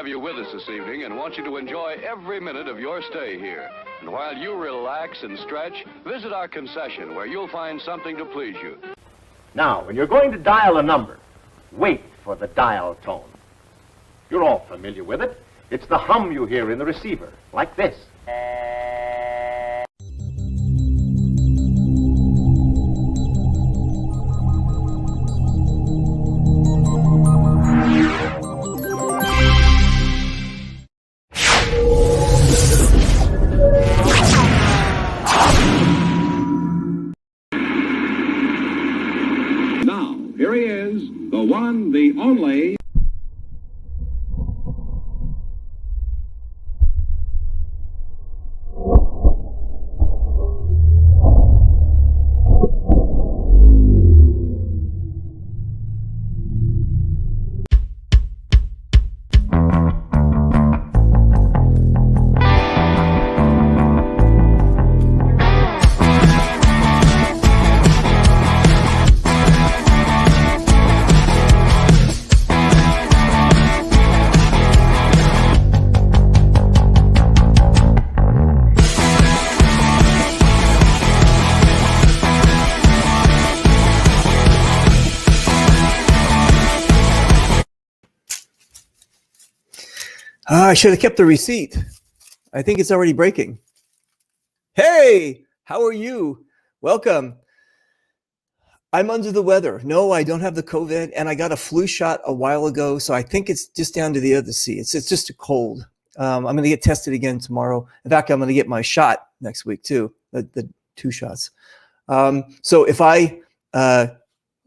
have you with us this evening and want you to enjoy every minute of your stay here. And while you relax and stretch, visit our concession where you'll find something to please you. Now, when you're going to dial a number, wait for the dial tone. You're all familiar with it. It's the hum you hear in the receiver, like this. Now, here he is, the one, the only... I should have kept the receipt. I think it's already breaking. Hey, how are you? Welcome. I'm under the weather. No, I don't have the COVID, and I got a flu shot a while ago, so I think it's just down to the other C. It's just a cold. I'm going to get tested again tomorrow. In fact, I'm going to get my shot next week too, the 2 shots. So if I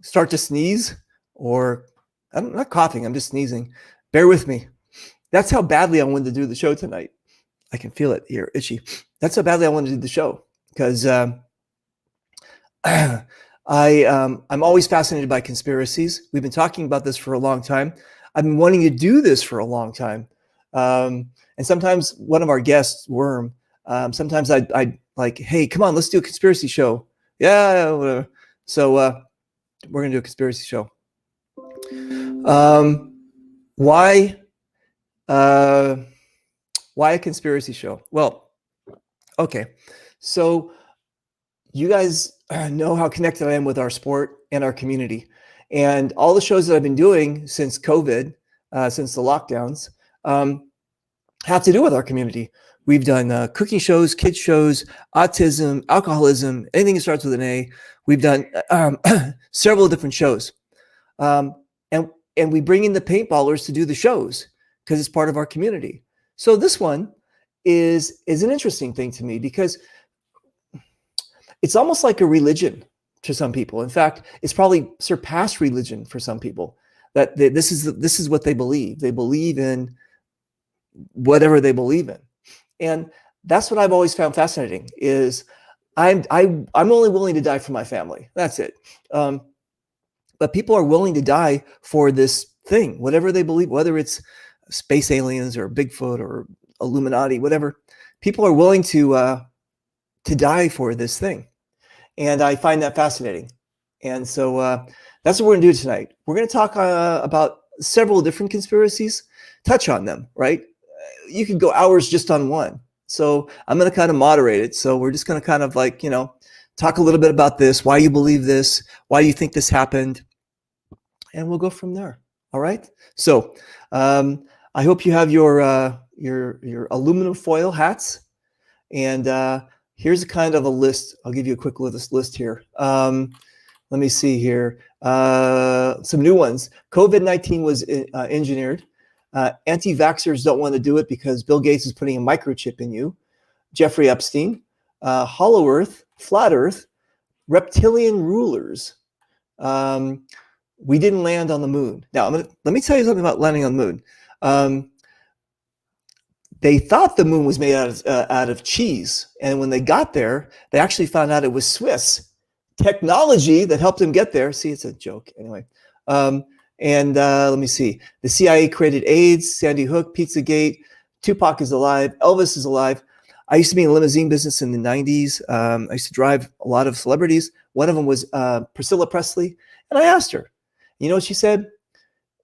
start to sneeze, or I'm not coughing, I'm just sneezing, bear with me. That's how badly I wanted to do the show tonight. I can feel it here, itchy. That's how badly I wanted to do the show, because I'm always fascinated by conspiracies. We've been talking about this for a long time. I've been wanting to do this for a long time. And sometimes one of our guests, Worm, sometimes I'd like, hey, come on, let's do a conspiracy show. Yeah, whatever. So we're going to do a conspiracy show. Why a conspiracy show? Well, okay. So you guys know how connected I am with our sport and our community, and all the shows that I've been doing since COVID, since the lockdowns, have to do with our community. We've done cooking shows, kids shows, autism, alcoholism, anything that starts with an A. We've done several different shows, and we bring in the paintballers to do the shows, because it's part of our community. So this one is an interesting thing to me, because it's almost like a religion to some people. In fact, it's probably surpassed religion for some people, that this is what they believe. They believe in whatever they believe in. And that's what I've always found fascinating, is I'm only willing to die for my family. That's it. But people are willing to die for this thing, whatever they believe, whether it's space aliens or Bigfoot or Illuminati, whatever. People are willing to die for this thing. And I find that fascinating. And so that's what we're going to do tonight. We're going to talk about several different conspiracies, touch on them, right? You could go hours just on one. So I'm going to kind of moderate it. So we're just going to kind of like, talk a little bit about this, why you believe this, why you think this happened, and we'll go from there. All right. So I hope you have your aluminum foil hats, and here's a kind of a list. I'll give you a quick list here. Let me see here. Some new ones. COVID-19 was engineered. Anti-vaxxers don't want to do it because Bill Gates is putting a microchip in you. Jeffrey Epstein, Hollow Earth, Flat Earth, reptilian rulers. We didn't land on the moon. Now, let me tell you something about landing on the moon. They thought the moon was made out of cheese, and when they got there, they actually found out it was Swiss technology that helped them get there. See, it's a joke anyway. Let me see. The CIA created AIDS, Sandy Hook, Pizzagate, Tupac is alive, Elvis is alive. I used to be in the limousine business in the 90s. I used to drive a lot of celebrities. One of them was Priscilla Presley, and I asked her. You know what she said?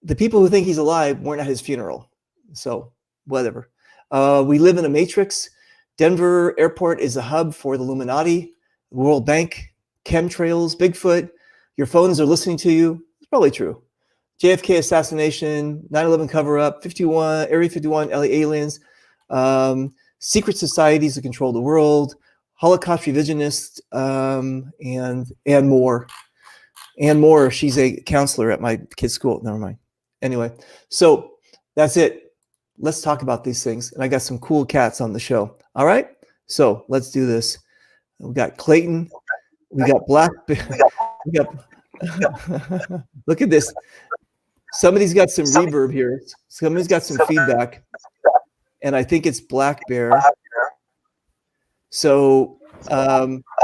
The people who think he's alive weren't at his funeral. So whatever. We live in a matrix. Denver Airport is a hub for the Illuminati, World Bank, chemtrails, Bigfoot. Your phones are listening to you. It's probably true. JFK assassination, 9/11 cover-up, Area 51, LA aliens, secret societies that control the world, Holocaust revisionists, and more. And more. She's a counselor at my kid's school. Never mind. Anyway, so that's it. Let's talk about these things. And I got some cool cats on the show. All right? So let's do this. We got Clayton. We got Black. We got. Look at this. Somebody's got some reverb here. Somebody's got some feedback. And I think it's Black Bear. So,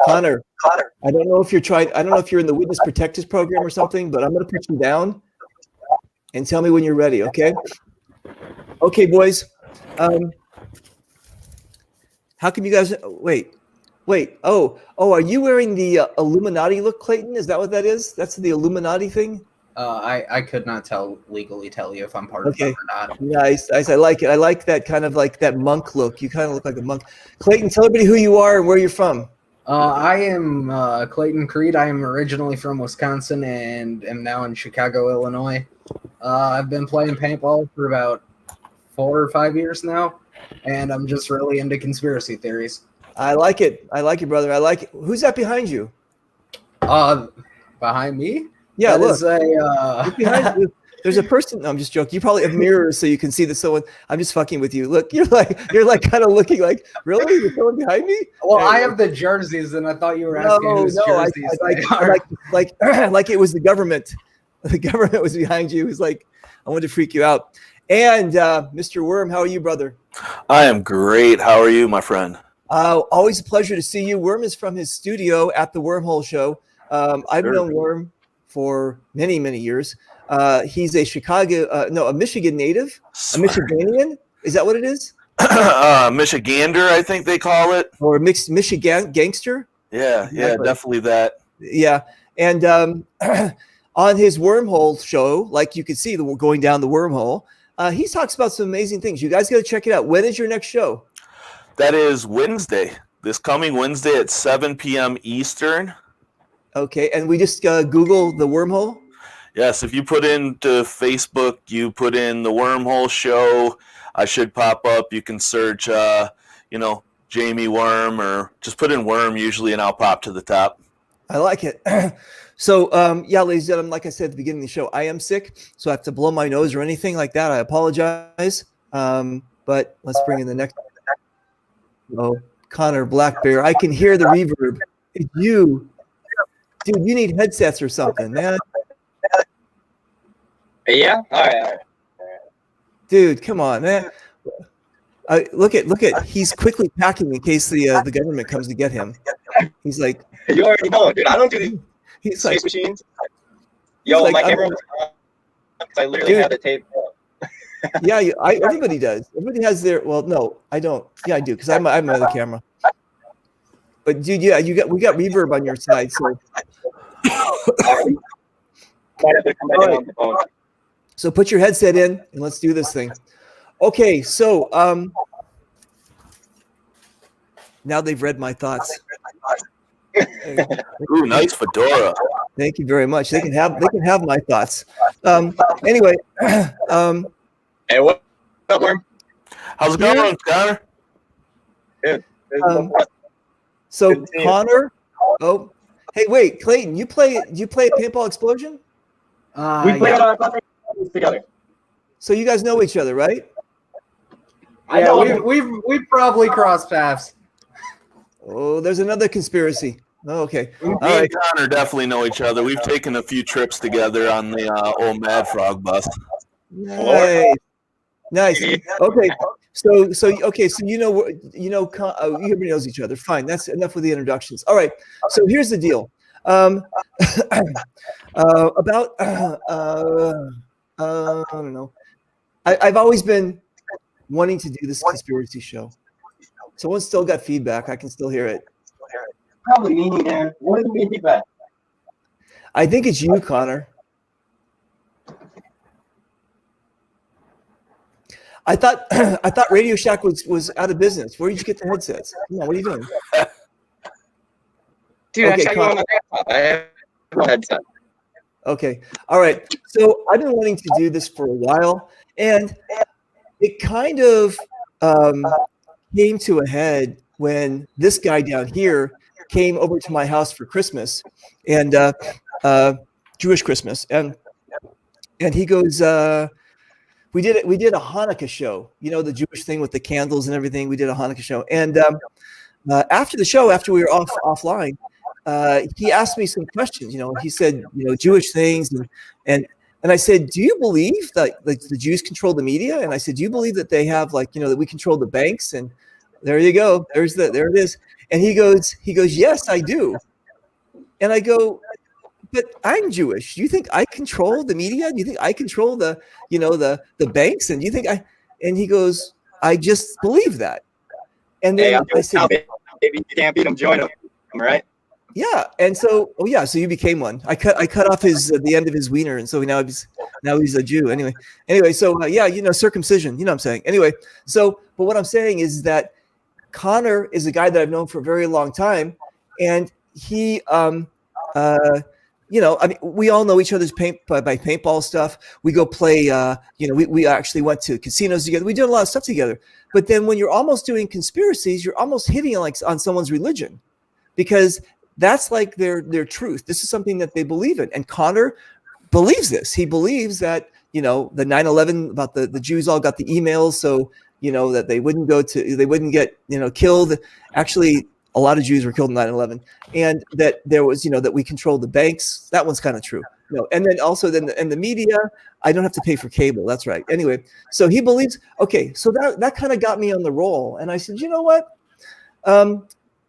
Connor, I don't know if you're in the Witness Protectors program or something, but I'm going to put you down and tell me when you're ready, okay? Okay, boys. How come you guys wait? Oh, are you wearing the Illuminati look, Clayton? Is that what that is? That's the Illuminati thing? I could not legally tell you if I'm part of them or not. Nice. I like it. I like that kind of like that monk look. You kind of look like a monk. Clayton, tell everybody who you are and where you're from. I am Clayton Creed. I am originally from Wisconsin and am now in Chicago, Illinois. I've been playing paintball for about 4 or 5 years now, and I'm just really into conspiracy theories. I like it. I like it, brother. I like it. Who's that behind you? Behind me? Yeah, that look. Is a, behind you. There's a person. No, I'm just joking. You probably have mirrors so you can see that someone. I'm just fucking with you. Look, you're like kind of looking like, really? There's someone behind me? Well, I have the jerseys, and I thought you were asking whose jerseys like it was the government. The government was behind you. It was like, I wanted to freak you out. And Mr. Worm, how are you, brother? I am great. How are you, my friend? Always a pleasure to see you. Worm is from his studio at the Wormhole Show. I've known Worm for many, many years. He's a a Michigan native, a Michiganian. Is that what it is? Michigander, I think they call it. Or mixed Michigan gangster? Yeah, definitely that. Yeah. And on his Wormhole show, like you can see, going down the wormhole, he talks about some amazing things. You guys got to check it out. When is your next show? That is Wednesday. This coming Wednesday at 7 p.m. Eastern. Okay. And we just Google the Wormhole? Yes. If you put into Facebook, you put in the Wormhole show, I should pop up. You can search, Jamie Worm, or just put in Worm usually, and I'll pop to the top. I like it. So, ladies and gentlemen, like I said at the beginning of the show, I am sick, so I have to blow my nose or anything like that. I apologize. But let's bring in the next. Oh, Connor Black Bear. I can hear the reverb. It's you. Dude, you need headsets or something, man. Yeah? All right. Dude, come on, man. Look at. He's quickly packing in case the government comes to get him. He's like, you already know, dude. I don't do these he's space like, machines. Yo, like, my camera was on because I literally had the tape. Yeah, everybody does. Everybody has their. Well, no, I don't. Yeah, I do because I'm my other camera. But dude, yeah, we got reverb on your side, so. Right. So put your headset in and let's do this thing. Okay, so now they've read my thoughts. Ooh, nice fedora. Thank you very much. They can have my thoughts. Anyway, Hey, what's up, Worm? How's it going, Connor? Good. So Connor, hey, wait, Clayton, you play Paintball Explosion? We play together. So you guys know each other, right? Yeah, we've probably crossed paths. Oh, there's another conspiracy. Oh, okay. Me and Connor definitely know each other. We've taken a few trips together on the old Mad Frog bus. Nice. Okay. So everybody knows each other. Fine. That's enough with the introductions. All right. So here's the deal. I don't know. I've always been wanting to do this conspiracy show. Someone's still got feedback. I can still hear it. Probably me, man. What is the feedback? I think it's you, Connor. I thought I thought Radio Shack was out of business. Where did you get the headsets? Come on, what are you doing? Dude, Okay, actually, I got on my laptop. I have no headset. Okay. All right. So I've been wanting to do this for a while, and it kind of came to a head when this guy down here came over to my house for Christmas, and Jewish Christmas, and he goes, we did a Hanukkah show, you know, the Jewish thing with the candles and everything. We did a Hanukkah show, and after the show, after we were offline, he asked me some questions. You know, he said, you know, Jewish things, and I said, do you believe that like the Jews control the media? And I said, do you believe that they have like, you know, that we control the banks? And there you go. There it is. And he goes, yes, I do. And I go, but I'm Jewish. Do you think I control the media? Do you think I control the, you know, the banks? And do you think and he goes, I just believe that. And then I said, maybe you can't beat them, join them, right? yeah. And so, so you became one. I cut off the end of his wiener, and so now he's a Jew. Anyway. So you know, circumcision. You know what I'm saying. Anyway. So, but what I'm saying is that Connor is a guy that I've known for a very long time, and he, you know, I mean, we all know each other's by paintball stuff. We go play. You know, we actually went to casinos together. We did a lot of stuff together. But then when you're almost doing conspiracies, you're almost hitting on someone's religion, because that's like their truth. This is something that they believe in. And Connor believes this. He believes that, you know, the 9/11, about the Jews all got the emails, so, you know, that they wouldn't get, you know, killed. Actually, a lot of Jews were killed in 9/11, and that there was, you know, that we controlled the banks. That one's kind of true. No, and then also in the media, I don't have to pay for cable. That's right. Anyway, so he believes. Okay, so that kind of got me on the roll, and I said, you know what?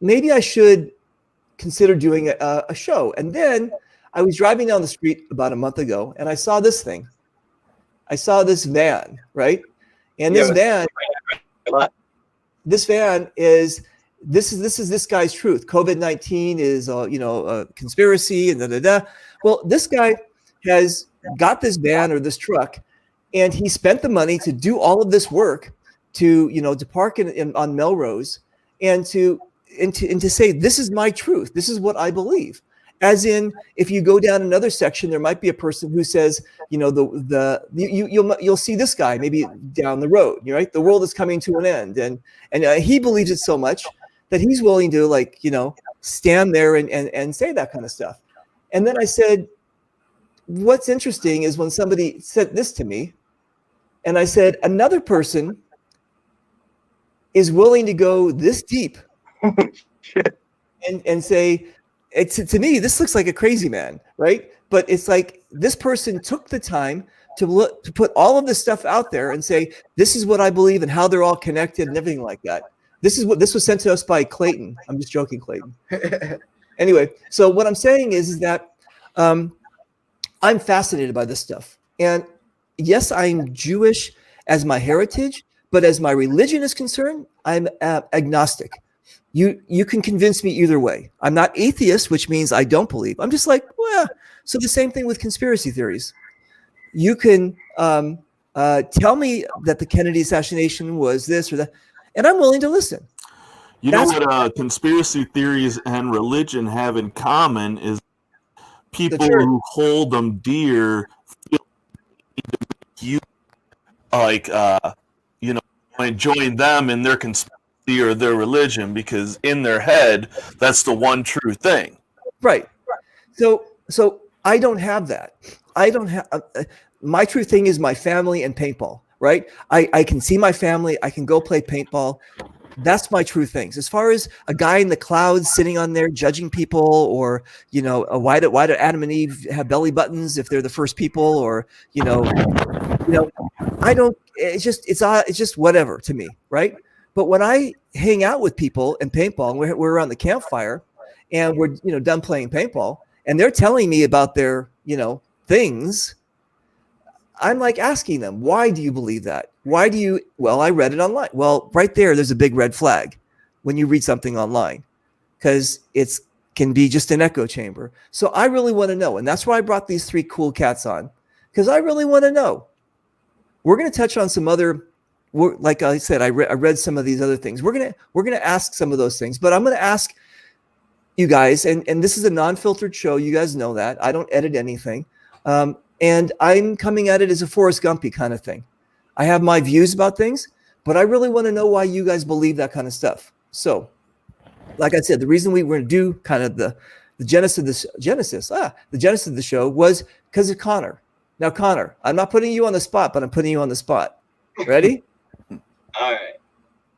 Maybe I should consider doing a show. And then I was driving down the street about a month ago, and I saw this thing. I saw this van, right? And this van is this guy's truth. COVID-19 is you know, a conspiracy and da. Well, this guy has got this van or this truck, and he spent the money to do all of this work to, you know, to park on Melrose, and to say, this is my truth. This is what I believe. As in, if you go down another section, there might be a person who says, you know, you'll see this guy maybe down the road, right? The world is coming to an end, and he believes it so much that he's willing to, like, you know, stand there and say that kind of stuff. And then I said, what's interesting is when somebody said this to me, and I said, another person is willing to go this deep and say, to me, this looks like a crazy man, right? But it's like this person took the time to put all of this stuff out there and say, this is what I believe and how they're all connected and everything like that. This was sent to us by Clayton. I'm just joking, Clayton. Anyway, so what I'm saying is that I'm fascinated by this stuff. And yes, I'm Jewish as my heritage, but as my religion is concerned, I'm agnostic. You can convince me either way. I'm not atheist, which means I don't believe. I'm just like, well, so the same thing with conspiracy theories. You can tell me that the Kennedy assassination was this or that, and I'm willing to listen. You know what conspiracy theories and religion have in common is people who hold them dear feel you like you know, join them in their conspiracy or their religion, because in their head that's the one true thing. Right. So I don't have that. I don't have my true thing is my family and paintball. Right. I can see my family. I can go play paintball. That's my true things. As far as a guy in the clouds sitting on there judging people, or, you know, why do Adam and Eve have belly buttons if they're the first people, or, you know, I don't. It's just whatever to me, right? But when I hang out with people in paintball, and we're around the campfire, and we're, you know, done playing paintball, and they're telling me about their, you know, things, I'm like asking them, why do you believe that? Why do you? Well, I read it online. Well, right there's a big red flag when you read something online, because it can be just an echo chamber. So I really want to know. And that's why I brought these three cool cats on, because I really want to know. We're going to touch on some other like I said, I read some of these other things. We're gonna ask some of those things, but I'm gonna ask you guys, and this is a non-filtered show. You guys know that I don't edit anything, and I'm coming at it as a Forrest Gumpy kind of thing. I have my views about things, but I really want to know why you guys believe that kind of stuff. So, like I said, the reason we were going to do kind of the genesis of the show was because of Connor. Now, Connor, I'm not putting you on the spot, but I'm putting you on the spot. Ready? All right.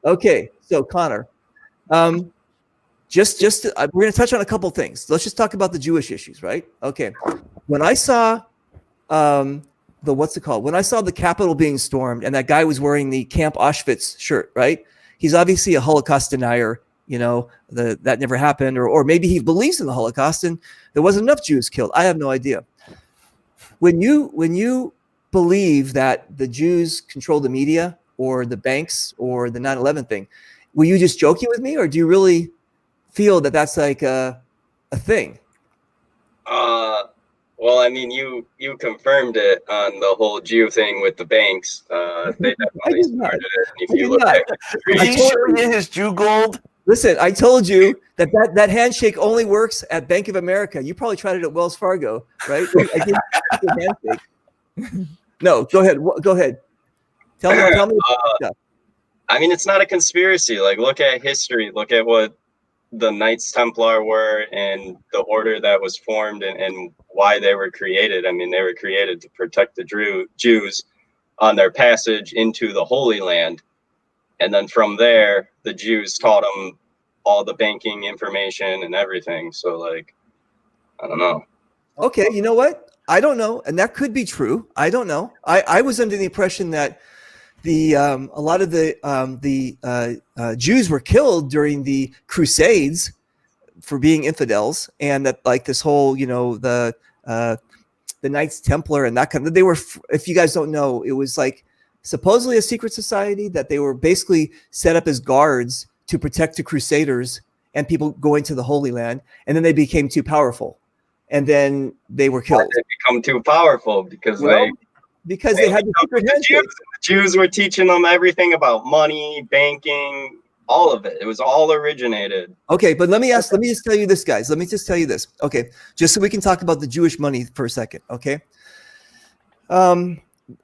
Okay, so Connor, we're going to touch on a couple things. Let's just talk about the Jewish issues, right? Okay. When I saw when I saw the Capitol being stormed and that guy was wearing the Camp Auschwitz shirt, right? He's obviously a Holocaust denier. That never happened, or maybe he believes in the Holocaust and there wasn't enough Jews killed. I have no idea. When you believe that the Jews control the media or the banks or the 9/11 thing, were you just joking with me, or do you really feel that that's like a thing? Well, I mean, you confirmed it on the whole Jew thing with the banks. They definitely started it. If you look at Did he show you his Jew gold? Listen, I told you that handshake only works at Bank of America. You probably tried it at Wells Fargo, right? I did the handshake. No, go ahead. Go ahead. Tell me. I mean, it's not a conspiracy. Like, look at history. Look at what the Knights Templar were and the order that was formed and why they were created. I mean, they were created to protect the Jews on their passage into the Holy Land. And then from there, the Jews taught them all the banking information and everything. So, like, I don't know. Okay, you know what? I don't know, and that could be true. I don't know. I was under the impression that a lot of the Jews were killed during the Crusades for being infidels, and that like this whole the Knights Templar and that kind of, they were, if you guys don't know, it was like supposedly a secret society that they were basically set up as guards to protect the Crusaders and people going to the Holy Land, and then they became too powerful, and then they were killed. Why did they become too powerful? Because they had the secret handshake. The Jews were teaching them everything about money, banking, all of it. It was all originated. Okay, but let me just tell you this, guys. Let me just tell you this. Okay, just so we can talk about the Jewish money for a second. Okay.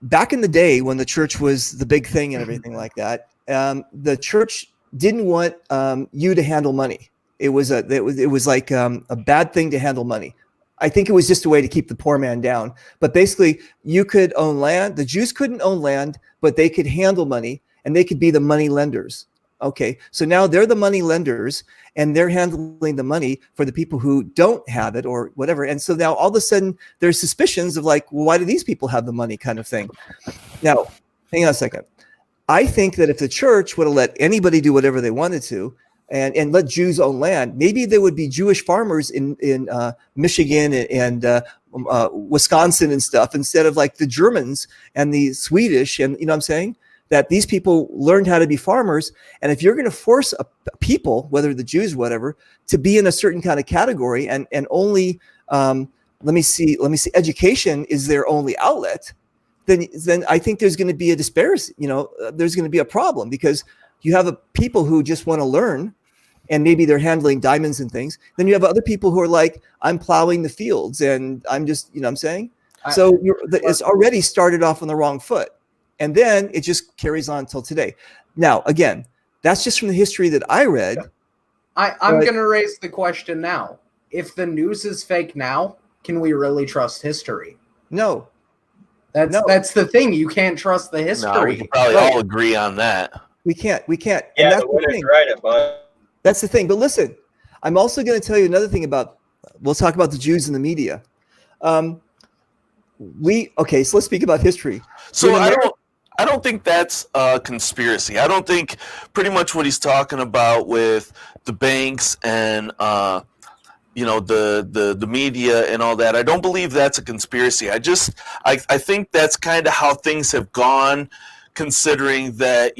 Back in the day when the church was the big thing and everything like that, the church didn't want you to handle money. It was like a bad thing to handle money. I think it was just a way to keep the poor man down. But basically, you could own land. The Jews couldn't own land, but they could handle money, and they could be the money lenders. Okay, so now they're the money lenders, and they're handling the money for the people who don't have it or whatever. And so now all of a sudden, there's suspicions of like, well, why do these people have the money kind of thing? Now, hang on a second. I think that if the church would have let anybody do whatever they wanted to, and let Jews own land, maybe there would be Jewish farmers in Michigan and Wisconsin and stuff, instead of like the Germans and the Swedish, and you know what I'm saying? That these people learned how to be farmers. And if you're going to force a people, whether the Jews, whatever, to be in a certain kind of category and only, let me see, education is their only outlet, then I think there's going to be a disparity. There's going to be a problem, because you have people who just want to learn, and maybe they're handling diamonds and things. Then you have other people who are like, I'm plowing the fields and I'm just, you know what I'm saying? So it's already started off on the wrong foot. And then it just carries on till today. Now, again, that's just from the history that I read. I'm going to raise the question now. If the news is fake now, can we really trust history? No. That's the thing. You can't trust the history. No, we can probably all agree on that. We can't. Yeah, and that's the thing. Right, but that's the thing. But listen, I'm also going to tell you another thing about. We'll talk about the Jews in the media. So let's speak about history. So I don't think that's a conspiracy. I don't think pretty much what he's talking about with the banks and the media and all that. I don't believe that's a conspiracy. I think that's kind of how things have gone, considering that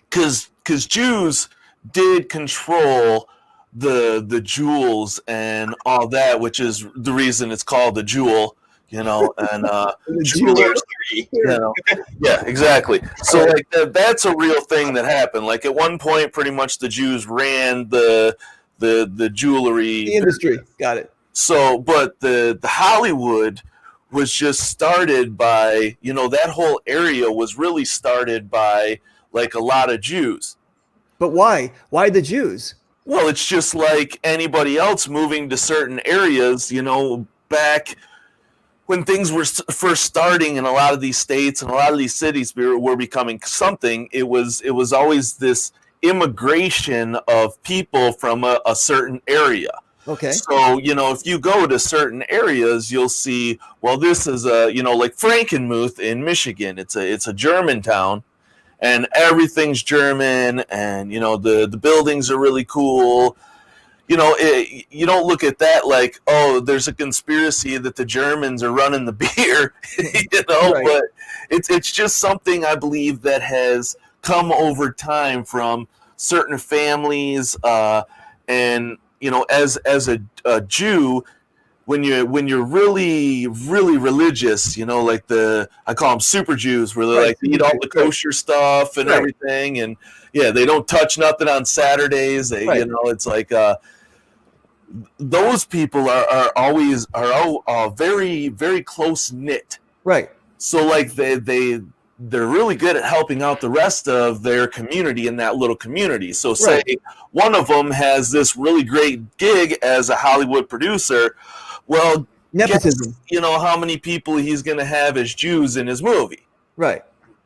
because Jews did control the jewels and all that, which is the reason it's called the jewel. you know, and Tier 3. you know, yeah, exactly. So like that's a real thing that happened. Like at one point, pretty much the Jews ran the jewelry The industry. Got it. So, but the Hollywood was just started by, you know, that whole area was really started by like a lot of Jews. But why? Why the Jews? Well, it's just like anybody else moving to certain areas, you know, back when things were first starting in a lot of these states and a lot of these cities were becoming something. It was always this immigration of people from a certain area. Okay. So, you know, if you go to certain areas, you'll see, well, this is you know, like Frankenmuth in Michigan. It's a German town, and everything's German, and, you know, the buildings are really cool. You know, you don't look at that like, oh, there's a conspiracy that the Germans are running the beer, you know, Right. but it's just something I believe that has come over time from certain families, and, you know, as a Jew, when you're really religious, you know, like I call them super Jews, where they Right. like eat all the kosher stuff and Right. everything, and yeah, they don't touch nothing on Saturdays. They, Right. you know, it's like those people are always all very very close knit. Right. So like they're really good at helping out the rest of their community in that little community. So say one of them has this really great gig as a Hollywood producer. Well, Nepotism. guess, you know, how many people he's going to have as Jews in his movie. Right.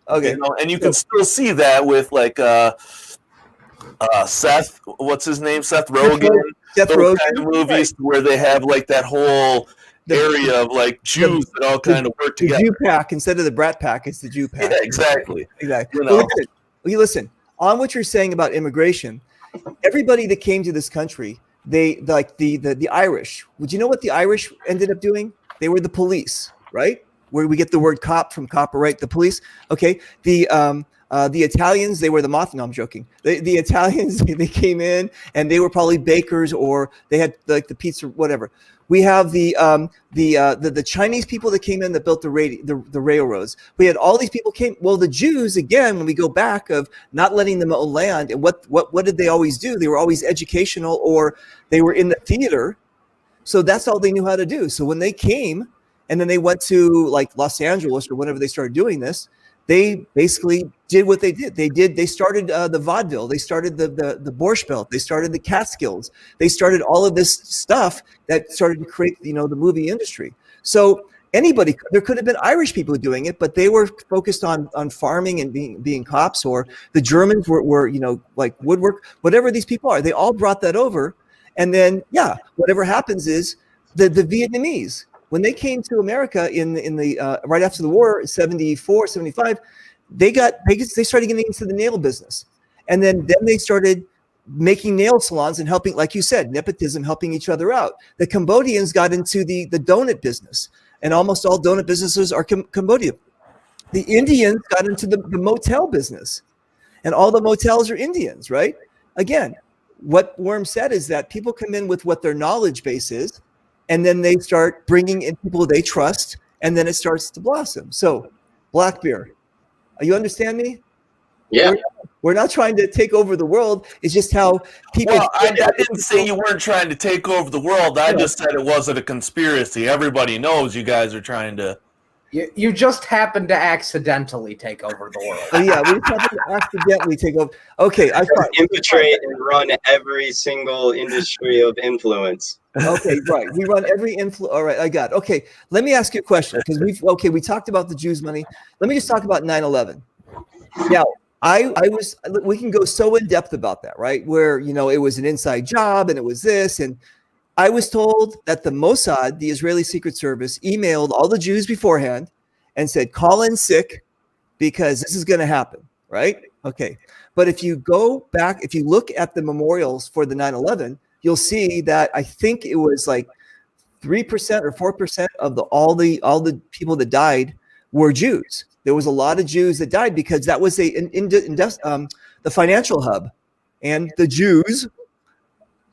Okay. You know, and you can still see that with like Seth, what's his name? Seth Rogen. Seth Those Rogen. kind of movies where they have like that whole area of like Jews that all kind of work The together. Jew pack instead of the Brat pack, it's the Jew pack. Yeah, exactly. Exactly. You know. Listen, on what you're saying about immigration, everybody that came to this country, they like the Irish. Would you know what the Irish ended up doing? They were the police, right? Where we get the word cop from copper, right? The police. Okay. The Italians, they were the moth. No, I'm joking. The Italians, they came in and they were probably bakers, or they had like the pizza, whatever. We have the Chinese people that came in that built the railroads. We had all these people came. Well, the Jews, again, when we go back of not letting them own land, and what did they always do? They were always educational, or they were in the theater. So that's all they knew how to do. So when they came and then they went to like Los Angeles or whenever they started doing this, they basically did what they did. They started the vaudeville. They started the Borscht Belt. They started the Catskills. They started all of this stuff that started to create, you know, the movie industry. So there could have been Irish people doing it, but they were focused on farming and being cops, or the Germans were, you know, like woodwork, whatever these people are. They all brought that over. And then, yeah, whatever happens is the Vietnamese, when they came to America in the right after the war, 74, 75, they started getting into the nail business. And then they started making nail salons and helping, like you said, nepotism, helping each other out. The Cambodians got into the donut business, and almost all donut businesses are Cambodian. The Indians got into the motel business, and all the motels are Indians, right? Again, what Worm said is that people come in with what their knowledge base is, and then they start bringing in people they trust, and then it starts to blossom. So, Blackbeard, you understand me? Yeah. We're not trying to take over the world. It's just how people. Well, I didn't say you weren't trying to take over the world. I just said it wasn't a conspiracy. Everybody knows you guys are trying to. You just happened to accidentally take over the world. Oh, yeah, we probably accidentally take over. Okay, I thought Infiltrate and run every single industry of influence. Okay, right. We run every influence. All right, I got it. Okay, let me ask you a question, because we talked about the Jews' money. Let me just talk about 9/11. Now, we can go so in depth about that, right? Where, you know, it was an inside job and it was this, and I was told that the Mossad, the Israeli Secret Service, emailed all the Jews beforehand and said, call in sick because this is going to happen, right? Okay. But if you go back, if you look at the memorials for the 9/11, you'll see that I think it was like 3% or 4% of all the people that died were Jews. There was a lot of Jews that died because that was the financial hub, and the Jews.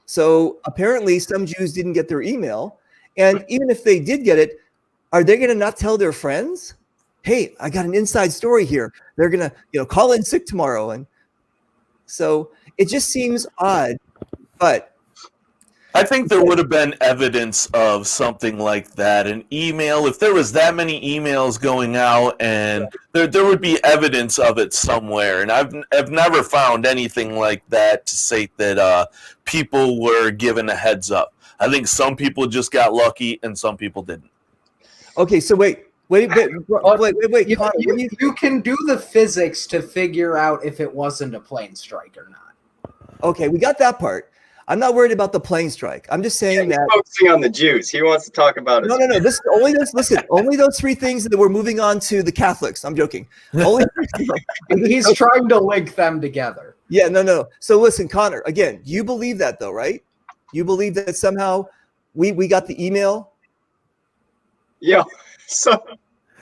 So apparently some Jews didn't get their email. And even if they did get it, are they going to not tell their friends? Hey, I got an inside story here. They're going to, call in sick tomorrow. And so it just seems odd, but I think there would have been evidence of something like that, an email. If there was that many emails going out, and there would be evidence of it somewhere. And I've never found anything like that to say that people were given a heads up. I think some people just got lucky, and some people didn't. Okay, so wait. You Connor, you can do the physics to figure out if it wasn't a plane strike or not. Okay, we got that part. I'm not worried about the plane strike. I'm just saying that focusing on the Jews. He wants to talk about it. No. This only those three things that we're moving on to the Catholics. I'm joking. Only He's trying to link them together. Yeah, no. So listen, Connor, again, you believe that though, right? You believe that somehow we got the email? Yeah. So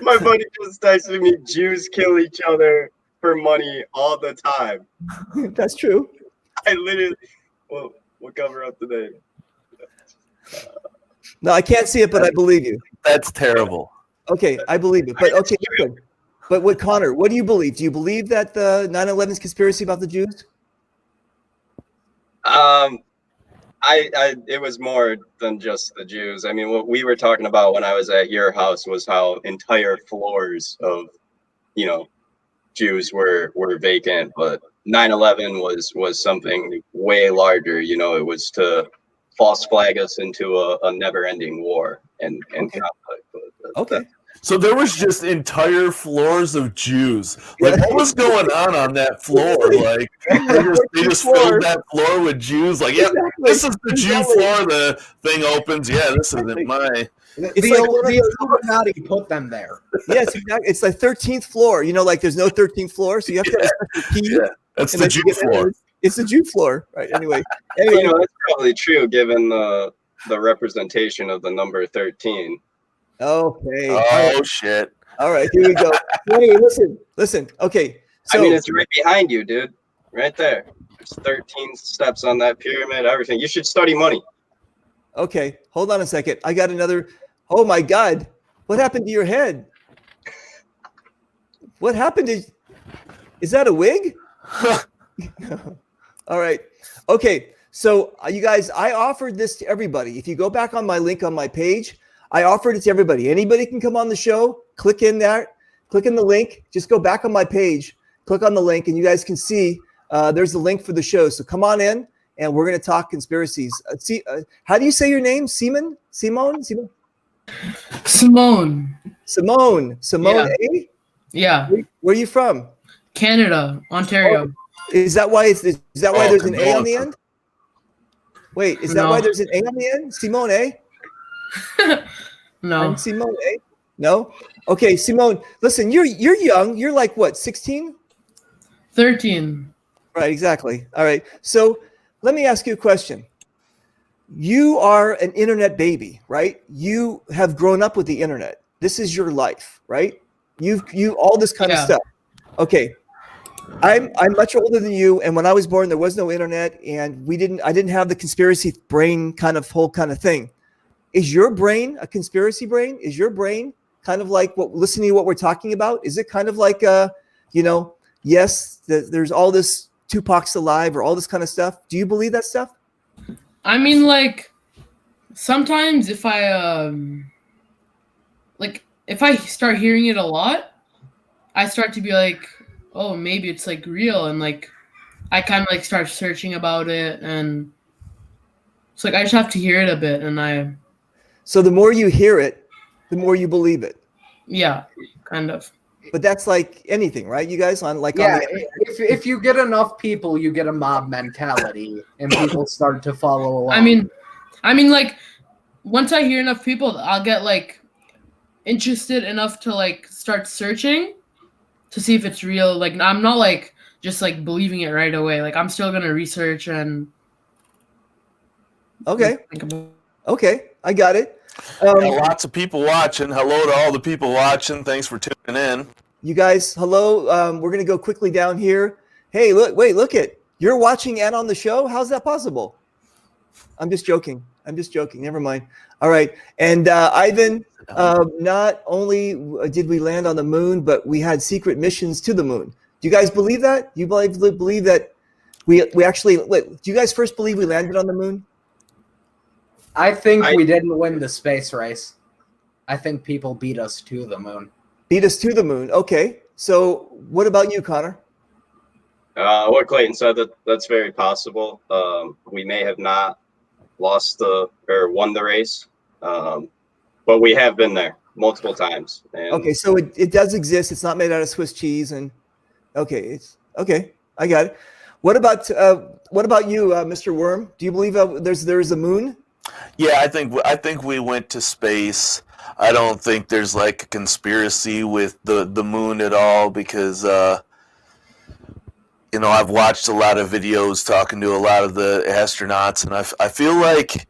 my buddy just texted me, Jews kill each other for money all the time. That's true. I literally we'll cover up the name. No, I can't see it, but I believe you. That's terrible. Okay, I believe it. But okay, listen. But what, Connor, what do you believe? Do you believe that the 9/11 is conspiracy about the Jews? It was more than just the Jews. I mean, what we were talking about when I was at your house was how entire floors of, Jews were vacant, but 9/11 was something way larger. It was to false flag us into a never-ending war and conflict. Okay. So there was just entire floors of Jews. Like, what was going on that floor? Like, they just filled that floor with Jews. Like, yeah, this is the Jew floor. The thing opens. Yeah, this isn't my. The Illuminati put them there. Yes, exactly. It's like 13th floor. Like there's no 13th floor, so you have to have a special key. Yeah, that's the Jew floor. It's the Jew floor, right? Anyway, that's probably true given the representation of the number 13. Okay. Oh, shit. All right, here we go. Anyway, listen. Okay. So, it's right behind you, dude. Right there. There's 13 steps on that pyramid, everything. You should study money. Okay, hold on a second. I got another. Oh my God. What happened to your head? What happened to? Is that a wig? All right. Okay. So you guys, I offered this to everybody. If you go back on my link on my page, I offered it to everybody. Anybody can come on the show. Click in there. Click in the link. Just go back on my page. Click on the link, and you guys can see there's the link for the show. So come on in, and we're going to talk conspiracies. How do you say your name? Simone? Simone? Simone. Yeah. Eh? Yeah. Where are you from? Canada, Ontario. Oh, is that why there's an A on the end? Wait, is that why there's an A on the end? Simone, eh? No. I'm Simone, eh? No? Okay, Simone, listen, you're young. You're like what, 16? 13. Right, exactly. All right. So let me ask you a question. You are an internet baby, right? You have grown up with the internet. This is your life, right? You all this kind of stuff. Okay. I'm much older than you, and when I was born, there was no internet, and I didn't have the conspiracy brain whole kind of thing. Is your brain a conspiracy brain? Is your brain kind of like listening to what we're talking about? Is it kind of like yes, there's all this Tupac's alive or all this kind of stuff? Do you believe that stuff? I mean, like, sometimes if I start hearing it a lot, I start to be like, oh, maybe it's like real, and like I kind of like start searching about it, and it's like I just have to hear it a bit, and So the more you hear it, the more you believe it. Yeah, kind of. But that's like anything, right? You guys if you get enough people, you get a mob mentality, and people start to follow along. I mean, like once I hear enough people, I'll get like interested enough to like start searching to see if it's real. Like I'm not like just like believing it right away. Like I'm still gonna research and. Okay. I got it. Lots of people watching. Hello to all the people watching. Thanks for tuning in. You guys, hello. We're going to go quickly down here. Hey, look it. You're watching and on the show? How's that possible? I'm just joking. Never mind. All right. And Ivan, not only did we land on the moon, but we had secret missions to the moon. Do you guys believe that? Do you believe that we actually? Wait, do you guys first believe we landed on the moon? I think we didn't win the space race. I think people beat us to the moon. Beat us to the moon. Okay. So what about you, Connor? What Clayton said, that's very possible. We may have not won the race, but we have been there multiple times. And okay, so it does exist. It's not made out of Swiss cheese, and okay, I got it. What about you, Mr. Worm? Do you believe there's a moon? Yeah, I think we went to space. I don't think there's like a conspiracy with the moon at all, because I've watched a lot of videos talking to a lot of the astronauts, and I feel like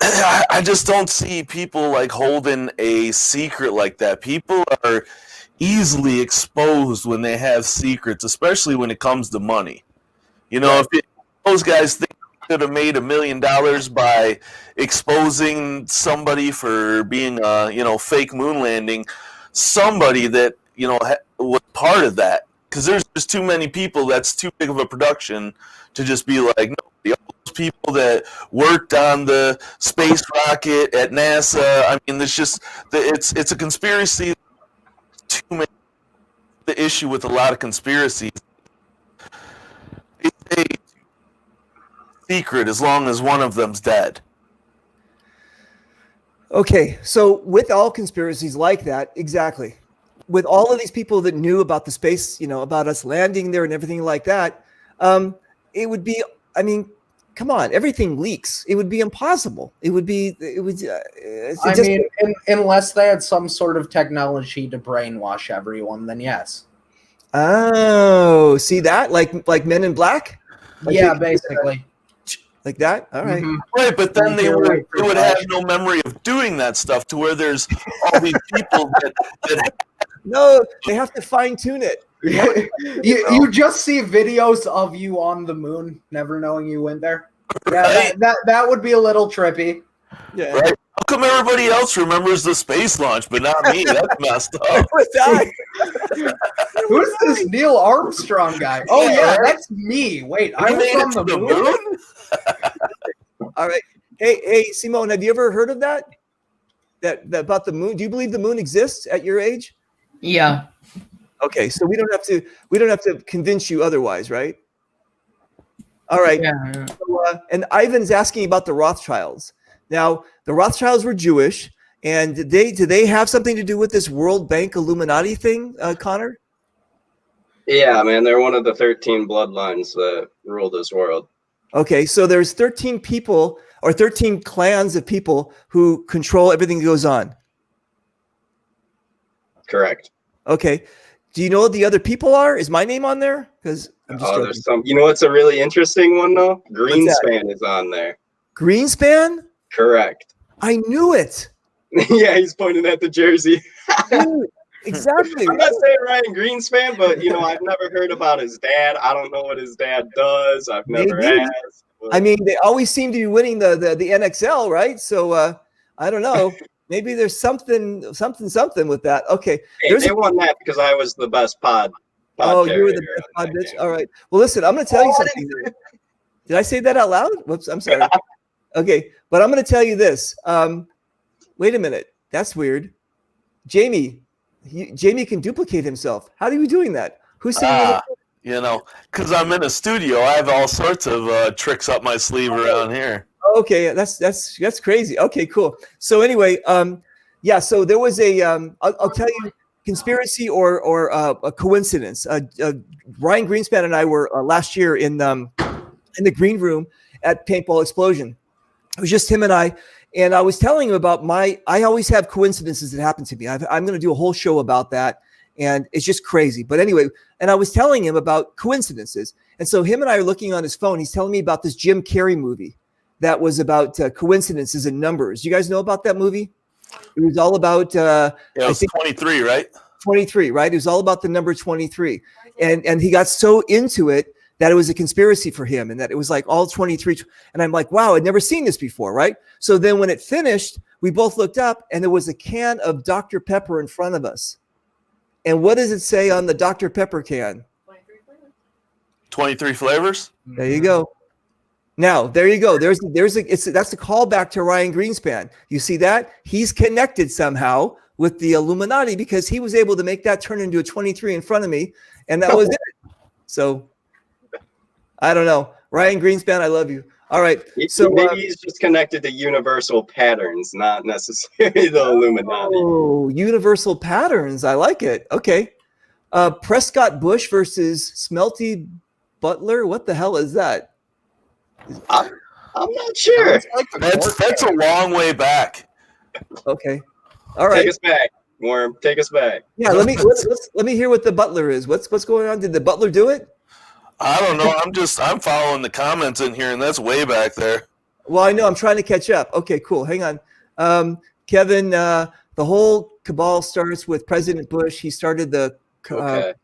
I just don't see people like holding a secret like that. People are easily exposed when they have secrets, especially when it comes to money. If those guys think they could have made $1 million by exposing somebody for being a fake moon landing, somebody that was part of that. Because there's just too many people. That's too big of a production to just be like, no, all those people that worked on the space rocket at NASA. I mean, it's a conspiracy. Too many. The issue with a lot of conspiracies, it's a secret as long as one of them's dead. Okay, so with all conspiracies like that, exactly. With all of these people that knew about the space, about us landing there and everything like that, it would be, come on, everything leaks. It would be impossible. Unless they had some sort of technology to brainwash everyone, then yes. Oh, see that? Like Men in Black? Basically. Like that? All right. Mm-hmm. Right, but then they would have no memory of doing that stuff, to where there's all these people that no, they have to fine tune it. You just see videos of you on the moon, never knowing you went there. Yeah, that would be a little trippy. Yeah. Right? How come everybody else remembers the space launch, but not me? That's messed up. Who's this Neil Armstrong guy? Oh yeah, that's me. Wait, I was on the moon? All right. Hey, Simone, have you ever heard of that? That about the moon? Do you believe the moon exists at your age? Yeah. Okay, so we don't have to convince you otherwise, right? All right. Yeah. So, and Ivan's asking about the Rothschilds. Now, the Rothschilds were Jewish, and do they have something to do with this World Bank Illuminati thing, Connor? Yeah, man, they're one of the 13 bloodlines that rule this world. Okay, so there's 13 people or 13 clans of people who control everything that goes on. Correct. Okay. Do you know what the other people are? Is my name on there? Because there's some. You know what's a really interesting one though? Greenspan is on there. Greenspan? Correct. I knew it. Yeah, he's pointing at the jersey. Dude, exactly. I'm not saying Ryan Greenspan, but I've never heard about his dad. I don't know what his dad does. I've never asked. But... they always seem to be winning the NXL, right? So I don't know. Maybe there's something with that. Okay. Hey, they won that because I was the best pod. Oh, you were the best pod bitch. All right. Well, listen, I'm going to tell you something. Did I say that out loud? Whoops. I'm sorry. Okay. But I'm going to tell you this. Wait a minute. That's weird. Jamie can duplicate himself. How are you doing that? Who's saying because I'm in a studio. I have all sorts of tricks up my sleeve around here. Okay, that's crazy. Okay, cool. So anyway, so there was a I'll tell you, conspiracy or a coincidence. Ryan Greenspan and I were last year in the green room at Paintball Explosion. It was just him and I was telling him about I always have coincidences that happen to me. I'm going to do a whole show about that, and it's just crazy. But anyway, and I was telling him about coincidences, and so him and I are looking on his phone. He's telling me about this Jim Carrey movie that was about coincidences and numbers. You guys know about that movie? It was all about it was 23, right? 23, right? It was all about the number 23. And he got so into it that it was a conspiracy for him and that it was like all 23. And I'm like, wow, I'd never seen this before, right? So then when it finished, we both looked up and there was a can of Dr. Pepper in front of us. And what does it say on the Dr. Pepper can? 23 flavors? There you go. Now, there you go. That's a callback to Ryan Greenspan. You see that? He's connected somehow with the Illuminati because he was able to make that turn into a 23 in front of me. And that was it. So I don't know. Ryan Greenspan, I love you. All right. So maybe he's just connected to universal patterns, not necessarily the Illuminati. Oh, universal patterns. I like it. Okay. Prescott Bush versus Smelty Butler. What the hell is that? I'm not sure. That's a long way back. Okay. All right. Take us back, Worm. Take us back. Yeah, let me hear what the Butler is. What's going on? Did the Butler do it? I don't know. I'm following the comments in here, and that's way back there. Well, I know. I'm trying to catch up. Okay, cool. Hang on. Kevin, the whole cabal starts with President Bush. He started the coup.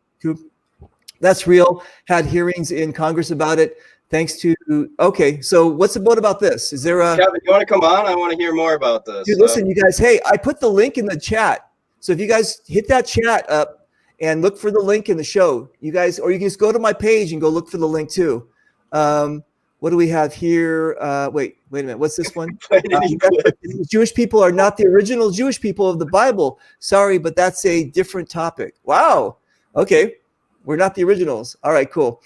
That's real. Had hearings in Congress about it. Thanks to okay. So what's the vote about this? Is there a Kevin? You want to come on? I want to hear more about this. Dude, listen, you guys. Hey, I put the link in the chat. So if you guys hit that chat up and look for the link in the show, you guys, or you can just go to my page and go look for the link too. What do we have here? Wait a minute. What's this one? Jewish people are not the original Jewish people of the Bible. Sorry, but that's a different topic. Wow. Okay. We're not the originals. All right, cool.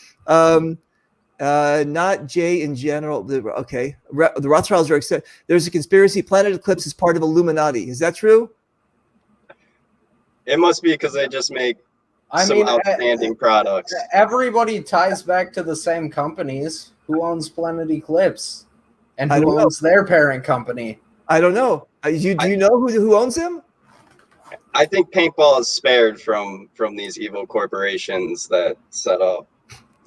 Not Jay in general. Okay. The Rothschilds are there's a conspiracy. Planet Eclipse is part of Illuminati. Is that true? It must be because they just make outstanding products. Everybody ties back to the same companies. Who owns Planet Eclipse? And who owns their parent company? I don't know. Do you know who owns them? I think paintball is spared from these evil corporations that set up.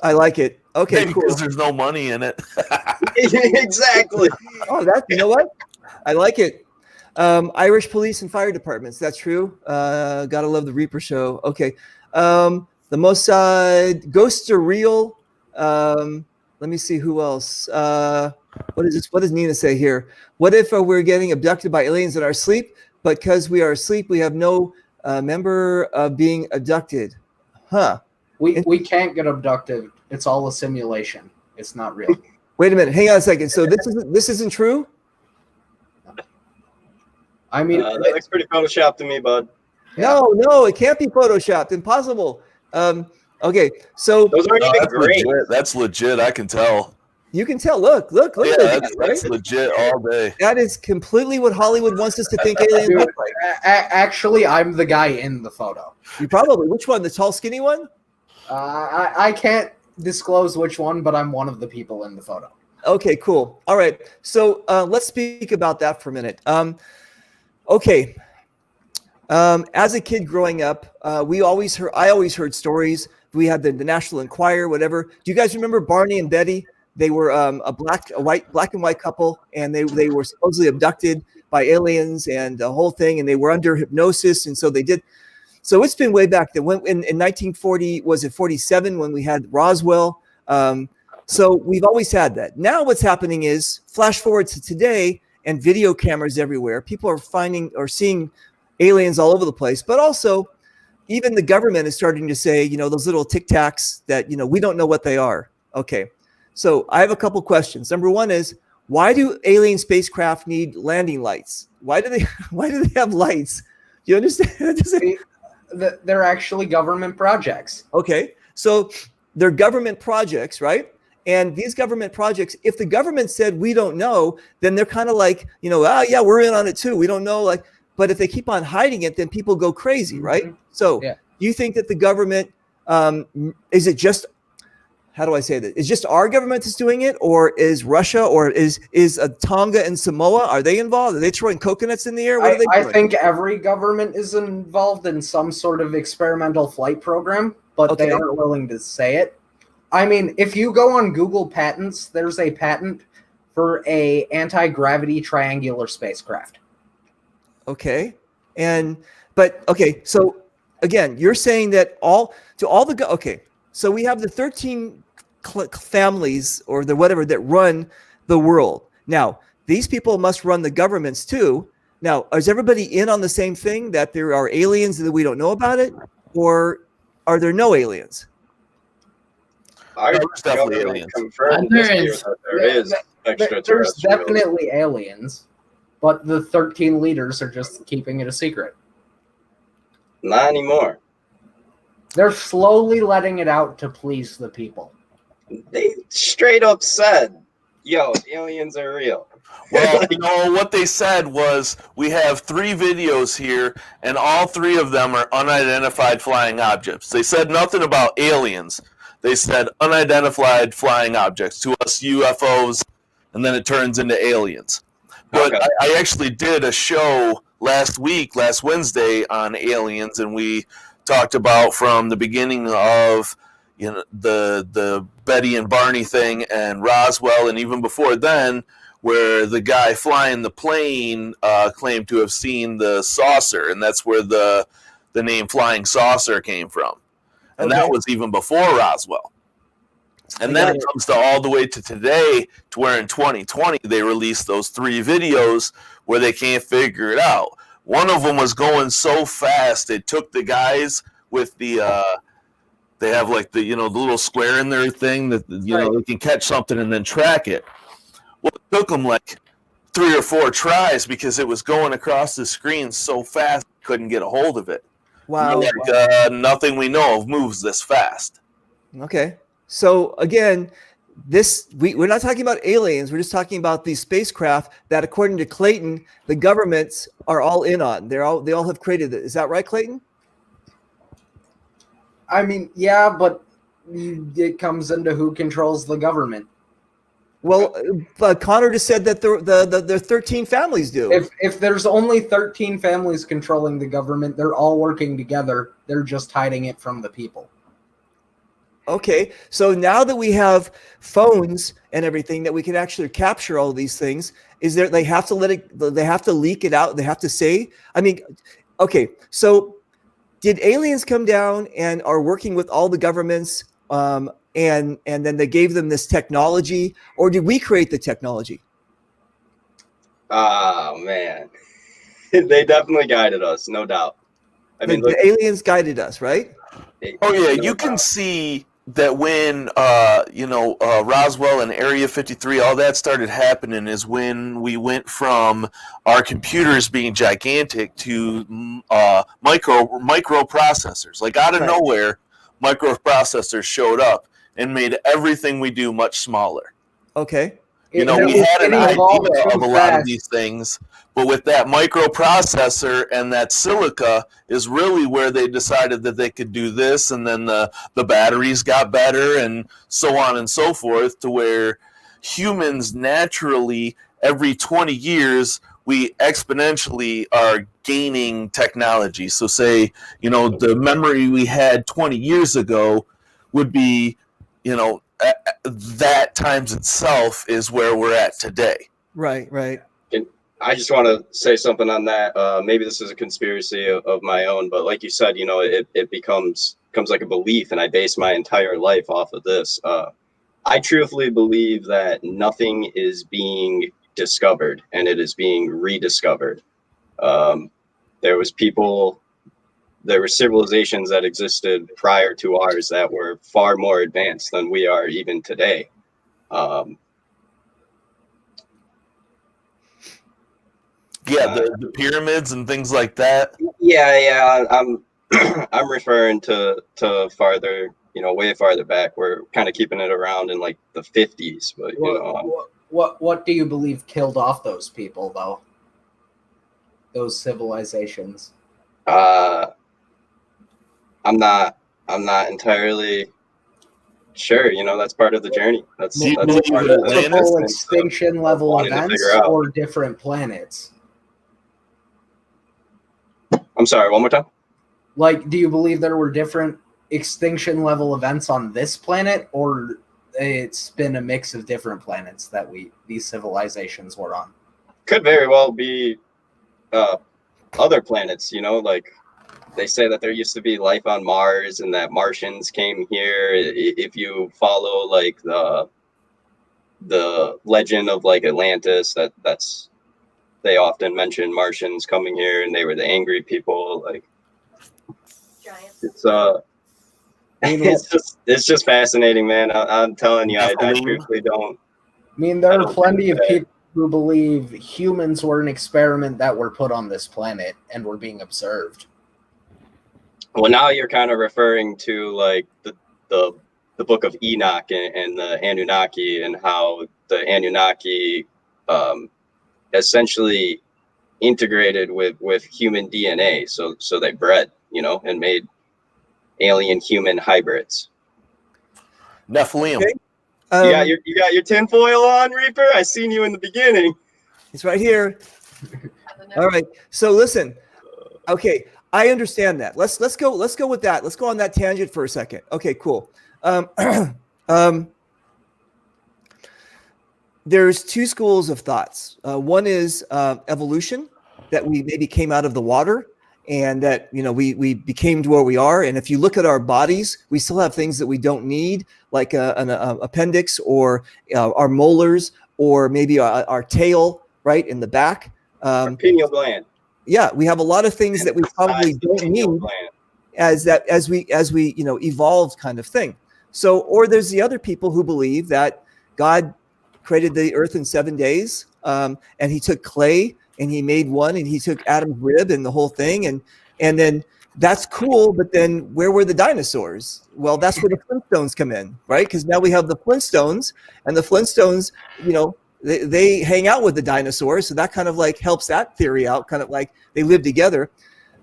I like it. Okay, maybe cool. Because there's no money in it. Exactly. Oh, you know what? I like it. Irish police and fire departments. That's true. Gotta love the Reaper show. Okay. The Mossad, ghosts are real. Let me see who else. What is this? What does Nina say here? What if we're getting abducted by aliens in our sleep, but because we are asleep, we have no member of being abducted? Huh. We can't get abducted. It's all a simulation. It's not real. Wait a minute. Hang on a second. So this isn't true? I mean, that looks pretty photoshopped to me, bud. No, it can't be photoshopped. Impossible. Okay, so those aren't even great. That's legit. I can tell. You can tell. Look. Yeah, that's legit all day. That is completely what Hollywood wants us to think aliens look like. Actually, I'm the guy in the photo. You probably. Which one? The tall, skinny one? I can't disclose which one, but I'm one of the people in the photo. Okay, cool. All right. So let's speak about that for a minute. Okay. As a kid growing up, I always heard stories. We had the National Enquirer, whatever. Do you guys remember Barney and Betty? They were a black and white couple, and they were supposedly abducted by aliens and the whole thing, and they were under hypnosis, and so they did. So it's been way back then. When in 1940, was it 47 when we had Roswell? So we've always had that. Now what's happening is, flash forward to today, and video cameras everywhere. People are finding or seeing aliens all over the place, but also even the government is starting to say, those little tic tacs that, we don't know what they are. Okay. So I have a couple questions. Number one is, why do alien spacecraft need landing lights? Why do they have lights? Do you understand? They're actually government projects. Okay. So they're government projects, right? And these government projects, if the government said, we don't know, then they're kind of like, yeah, we're in on it too. We don't know. But if they keep on hiding it, then people go crazy, right? Mm-hmm. So do you think that the government, is it just, how do I say that? Is just our government that's doing it, or is Russia, or is Tonga and Samoa, are they involved? Are they throwing coconuts in the air? What are they doing? I think every government is involved in some sort of experimental flight program, but they aren't willing to say it. I mean, if you go on Google Patents, there's a patent for a anti-gravity triangular spacecraft. Okay. So again, you're saying that so we have the 13 families or the whatever that run the world. Now, these people must run the governments too. Now, is everybody in on the same thing, that there are aliens that we don't know about it, or are there no aliens? Our There's definitely government aliens. confirmed There this year is. that there is There's extraterrestrials. definitely aliens, but the 13 leaders are just keeping it a secret. Not anymore. They're slowly letting it out to please the people. They straight up said, "Yo, aliens are real." Well, no, what they said was, we have 3 videos here, and all 3 of them are unidentified flying objects. They said nothing about aliens. They said unidentified flying objects. To us, UFOs, and then it turns into aliens. But Okay. I actually did a show last Wednesday, on aliens, and we talked about from the beginning of the Betty and Barney thing and Roswell, and even before then, where the guy flying the plane claimed to have seen the saucer, and that's where the name Flying Saucer came from. And that was even before Roswell. And then it comes to all the way to today, to where in 2020 they released those 3 videos where they can't figure it out. One of them was going so fast, it took the guys with the they have like the the little square in their thing that they can catch something and then track it. Well, it took them like 3 or 4 tries because it was going across the screen so fast, couldn't get a hold of it. Wow. Nothing we know of moves this fast. Okay. So again, we're not talking about aliens. We're just talking about these spacecraft that, according to Clayton, the governments are all in on. They all have created it. Is that right, Clayton? I mean, yeah, but it comes into who controls the government. Well, Connor just said that the 13 families do. If there's only 13 families controlling the government, they're all working together. They're just hiding it from the people. Okay, so now that we have phones and everything that we can actually capture all these things, they have to leak it out? They have to say? I mean, okay, so did aliens come down and are working with all the governments, and then they gave them this technology, or did we create the technology? Oh man, they definitely guided us, no doubt. I mean, the aliens guided us, right? Oh yeah, you can see that when Roswell and Area 53, all that started happening is when we went from our computers being gigantic to microprocessors. Like out of nowhere, microprocessors showed up and made everything we do much smaller. Okay. We had an idea of a lot of these things, but with that microprocessor and that silica is really where they decided that they could do this, and then the batteries got better and so on and so forth, to where humans naturally, every 20 years, we exponentially are gaining technology. So say, the memory we had 20 years ago would be, that times itself is where we're at today. Right. I just want to say something on that. Maybe this is a conspiracy of my own, but like you said, it becomes like a belief, and I base my entire life off of this. I truthfully believe that nothing is being discovered, and it is being rediscovered. There were civilizations that existed prior to ours that were far more advanced than we are even today. The pyramids and things like that. Yeah. I'm referring to farther, way farther back. We're kind of keeping it around in like the 50s, but What do you believe killed off those people, though? Those civilizations. I'm not entirely sure. That's part of the journey. That's part of multiple extinction level events or different planets. I'm sorry, one more time. Like, do you believe there were different extinction level events on this planet, or it's been a mix of different planets that these civilizations were on? Could very well be other planets, like they say that there used to be life on Mars and that Martians came here. If you follow like the legend of like Atlantis, that's they often mention Martians coming here and they were the angry people. Like it's just fascinating, man. I'm telling you, I truthfully don't. I mean, there are plenty of people who believe humans were an experiment that were put on this planet and were being observed. Well, now you're kind of referring to like the book of Enoch and the Anunnaki, and how the Anunnaki essentially integrated with human DNA. So they bred, and made alien human hybrids. Nephilim. Okay. You got your tinfoil on, Reaper? I seen you in the beginning. It's right here. All right. So listen. Okay, I understand that. Let's go with that. Let's go on that tangent for a second. Okay, cool. There's two schools of thoughts. One is evolution, that we maybe came out of the water, and that we became to where we are. And if you look at our bodies, we still have things that we don't need, like an appendix, or our molars, or maybe our tail right in the back. Pineal gland. Yeah, we have a lot of things that we probably don't need as we evolved, kind of thing. So, or there's the other people who believe that God created the earth in 7 days, and he took clay and he made one, and he took Adam's rib and the whole thing, and then that's cool. But then where were the dinosaurs? Well, that's where the Flintstones come in, right? Because now we have the Flintstones, and the Flintstones, they hang out with the dinosaurs, so that kind of like helps that theory out, kind of like they live together.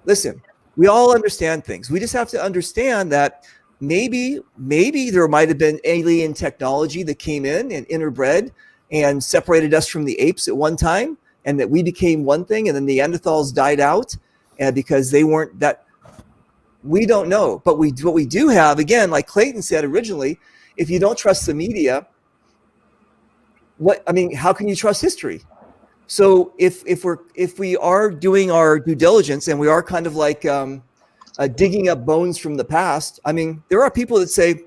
Listen, we all understand things. We just have to understand that maybe there might have been alien technology that came in and interbred and separated us from the apes at one time, and that we became one thing, and then the Neanderthals died out, and because they weren't that. We don't know, but what we do have, again, like Clayton said originally, if you don't trust the media, how can you trust history? So if we are doing our due diligence, and we are kind of like digging up bones from the past, there are people that say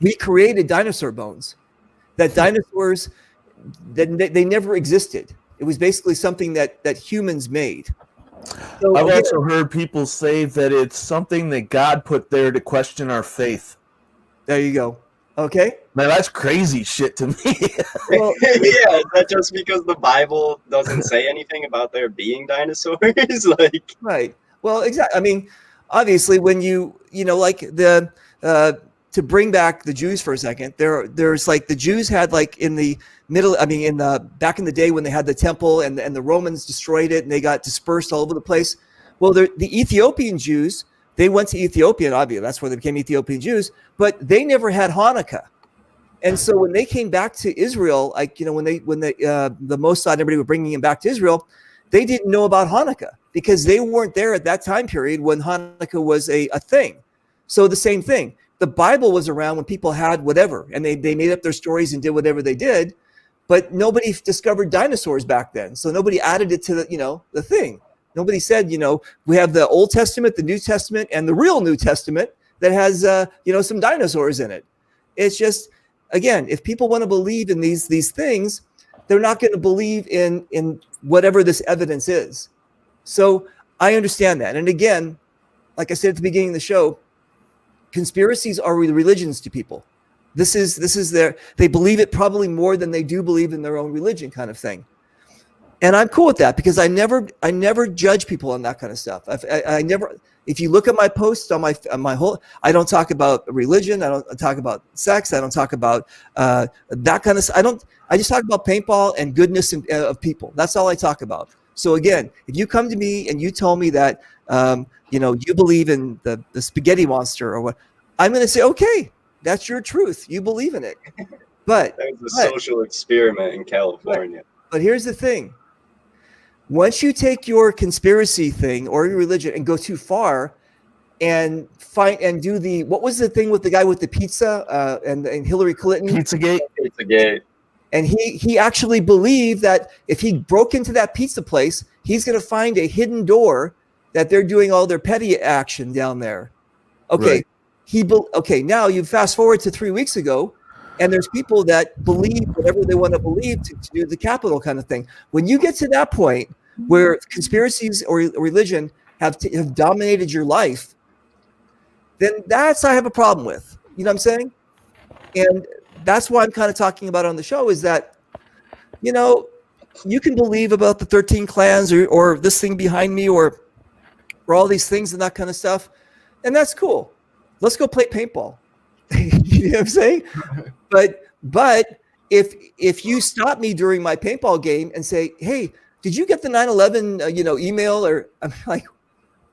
we created dinosaur bones, that dinosaurs, they never existed. It was basically something that humans made. So, I've also heard people say that it's something that God put there to question our faith. There you go. Okay. Man, that's crazy shit to me. Well, yeah, is that just because the Bible doesn't say anything about there being dinosaurs? Like, right. Well, exactly. Obviously, when like the to bring back the Jews for a second, there's like the Jews had like in the middle, back in the day when they had the temple and the Romans destroyed it and they got dispersed all over the place. Well, the Ethiopian Jews, they went to Ethiopia, and obviously that's where they became Ethiopian Jews, but they never had Hanukkah. And so when they came back to Israel, like, when the Mossad and everybody were bringing them back to Israel, they didn't know about Hanukkah because they weren't there at that time period when Hanukkah was a thing. So the same thing. The Bible was around when people had whatever, and they made up their stories and did whatever they did, but nobody discovered dinosaurs back then. So nobody added it to the thing. Nobody said, we have the Old Testament, the New Testament, and the real New Testament that has, some dinosaurs in it. It's just, again, if people want to believe in these things, they're not going to believe in whatever this evidence is. So I understand that. And again, like I said at the beginning of the show, conspiracies are religions to people. This is they believe it probably more than they do believe in their own religion, kind of thing. And I'm cool with that because I never judge people on that kind of stuff. I never. If you look at my posts on my whole, I don't talk about religion. I don't talk about sex. I don't talk about that kind of stuff. I just talk about paintball and goodness of people. That's all I talk about. So again, if you come to me and you tell me that you believe in the spaghetti monster or what, I'm going to say, okay, that's your truth. You believe in it. But that was a social experiment in California. But here's the thing. Once you take your conspiracy thing or your religion and go too far and do what was the thing with the guy with the pizza and Hillary Clinton? Pizzagate. And he actually believed that if he broke into that pizza place, he's going to find a hidden door that they're doing all their petty action down there. Okay, Right. okay, now you fast forward to 3 weeks ago, and there's people that believe whatever they want to believe to do the Capitol kind of thing. When you get to that point where conspiracies or religion have dominated your life, then that's I have a problem with. You know what I'm saying? And that's why I'm kind of talking about on the show is that, you know, you can believe about the 13 clans or this thing behind me or all these things and that kind of stuff. And that's cool. Let's go play paintball. You know what I'm saying? But if you stop me during my paintball game and say, hey, did you get the 9/11 email? Or I'm like,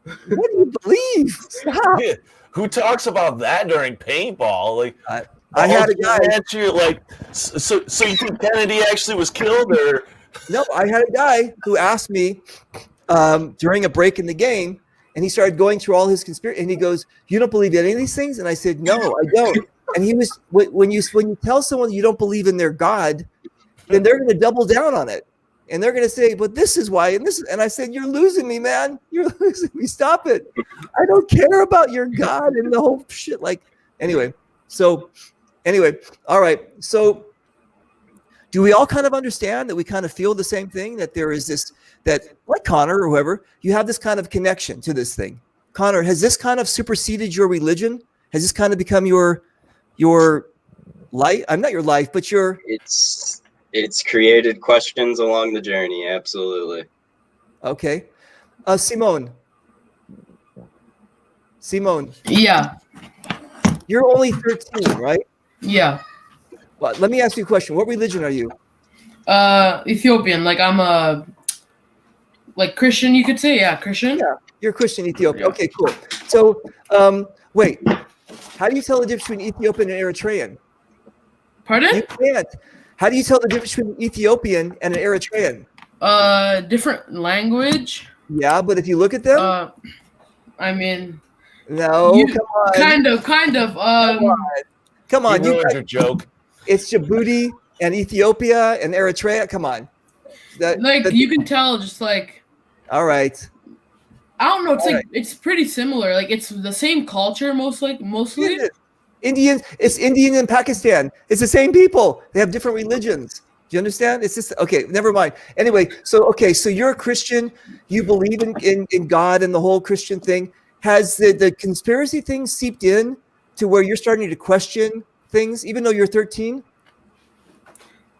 what do you believe? Stop. Yeah. Who talks about that during paintball? Like I had a guy answer like, so you think Kennedy actually was killed, or no? I had a guy who asked me during a break in the game, and he started going through all his conspiracy, and he goes, "You don't believe in any of these things?" And I said, "No, I don't." And he was when you tell someone you don't believe in their God, then they're going to double down on it, and they're going to say, "But this is why," and I said, "You're losing me, man. You're losing me. Stop it. I don't care about your God and the whole shit." Like, anyway, all right. So, do we all kind of understand that we kind of feel the same thing? That there is this, that like Connor or whoever, you have this kind of connection to this thing. Connor, has this kind of superseded your religion? Has this kind of become your life? I'm not your life, but your. It's created questions along the journey. Absolutely. Okay, Simone. Yeah. You're only 13, right? Yeah. Well, let me ask you a question. What religion are you? Ethiopian. Like I'm a Christian, you could say. Yeah, Christian. Yeah, you're Christian Ethiopian. Okay, cool. So, wait. How do you tell the difference between Ethiopian and Eritrean? Pardon? You can't. How do you tell the difference between Ethiopian and an Eritrean? Different language. Yeah, but if you look at them, I mean, no, come on. Kind of. Come on. you ruined your joke. It's Djibouti and Ethiopia and Eritrea. Come on. You can tell just like. All right. I don't know. It's All like right. It's pretty similar. Like it's the same culture, mostly. Indians. It's Indian and Pakistan. It's the same people. They have different religions. Do you understand? It's just okay. Never mind. Anyway, so you're a Christian. You believe in God and the whole Christian thing. Has the conspiracy thing seeped in to where you're starting to question things, even though you're 13?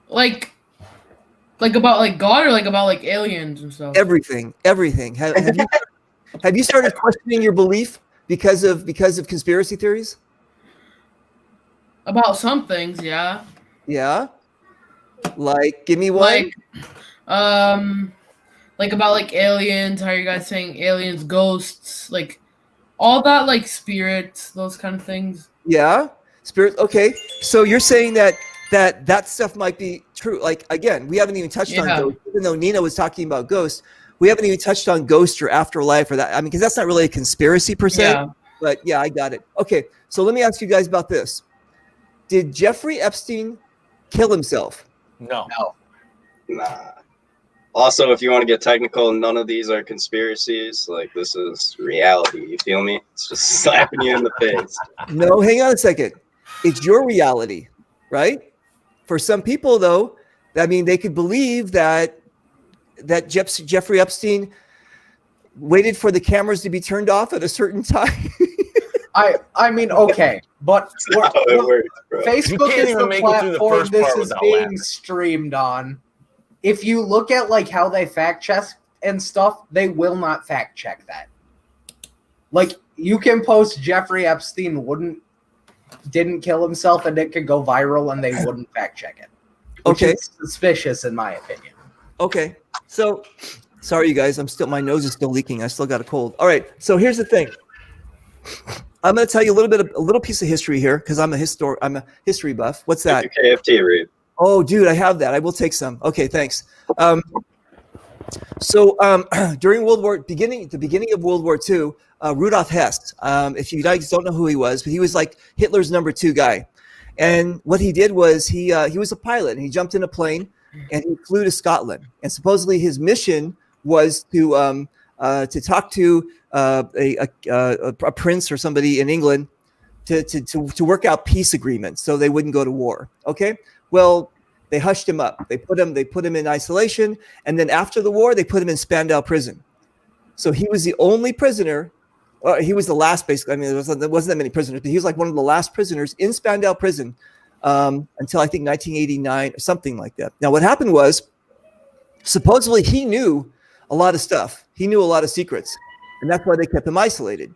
Like about like God or like about like aliens and stuff. Everything. Have you started questioning your belief because of conspiracy theories? About some things, yeah. Yeah. Like, give me one. Like about like aliens. How are you guys saying aliens, ghosts, like all that, like spirits, those kind of things. Yeah. Spirit. Okay. So you're saying that stuff might be true. Like, again, we haven't even touched on ghosts, even though Nina was talking about ghosts. We haven't even touched on ghosts or afterlife or that. I mean, because that's not really a conspiracy per se. Yeah. But yeah, I got it. Okay. So let me ask you guys about this. Did Jeffrey Epstein kill himself? No. Nah. Also, if you want to get technical, none of these are conspiracies. Like, this is reality. You feel me? It's just slapping you in the face. No, hang on a second. It's your reality, right? For some people, though, I mean, they could believe that Jeffrey Epstein waited for the cameras to be turned off at a certain time. I mean, okay, but That's how it works, bro. Facebook is the platform this is being streamed on. If you look at like how they fact check and stuff, they will not fact check that. Like, you can post Jeffrey Epstein didn't kill himself and it could go viral and they wouldn't fact check it. Which is suspicious in my opinion. Okay. So sorry you guys, my nose is still leaking. I still got a cold. All right. So here's the thing. I'm going to tell you a little piece of history here because I'm a history buff. What's that? KFT, read. Oh, dude, I have that. I will take some. Okay, thanks. So during the beginning of World War II, Rudolf Hess, if you guys don't know who he was, but he was like Hitler's number 2 guy. And what he did was he was a pilot and he jumped in a plane and he flew to Scotland. And supposedly his mission was to to talk to a prince or somebody in England to work out peace agreements so they wouldn't go to war. Okay, well, they hushed him up. They put him in isolation, and then after the war, they put him in Spandau prison. So he was the only prisoner. He was the last, basically. I mean, there wasn't that many prisoners, but he was like one of the last prisoners in Spandau prison until I think 1989 or something like that. Now, what happened was, supposedly he knew a lot of stuff. He knew a lot of secrets, and that's why they kept him isolated.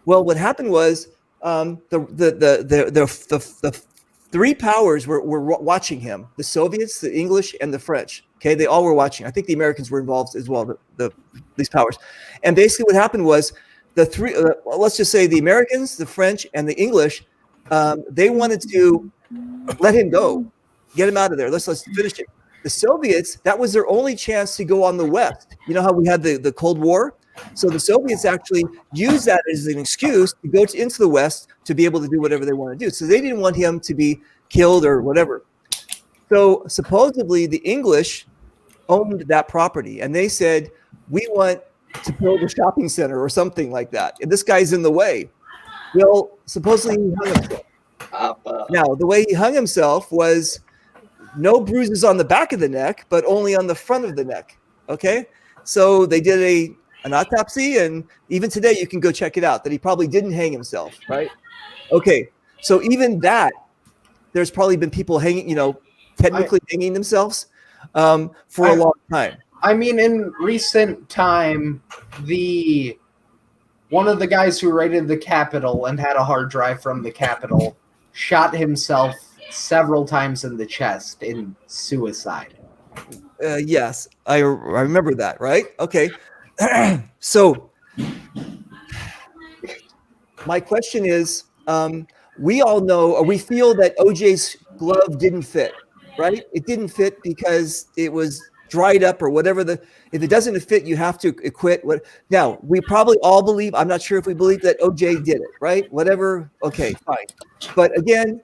Well, what happened was the three powers were watching him: the Soviets, the English, and the French. Okay, they all were watching. I think the Americans were involved as well. These powers, and basically what happened was the three. Let's just say the Americans, the French, and the English. They wanted to let him go, get him out of there. Let's finish it. The Soviets, that was their only chance to go on the West. You know how we had the Cold War? So the Soviets actually used that as an excuse to go into the West to be able to do whatever they want to do. So they didn't want him to be killed or whatever. So supposedly the English owned that property, and they said, we want to build a shopping center or something like that. And this guy's in the way. Well, supposedly he hung himself. Now, the way he hung himself was no bruises on the back of the neck, but only on the front of the neck. Okay? So they did an autopsy, and even today you can go check it out, that he probably didn't hang himself, right? Okay. So even that, there's probably been people hanging, technically hanging themselves for a long time. I mean, in recent time, one of the guys who raided the Capitol and had a hard drive from the Capitol shot himself several times in the chest in suicide. Yes, I remember that, right? Okay. So my question is, we all know, or we feel that OJ's glove didn't fit, right? It didn't fit because it was dried up or whatever. If it doesn't fit, you have to acquit. Now, we probably all believe, I'm not sure if we believe that OJ did it, right? Whatever. Okay, fine. But again,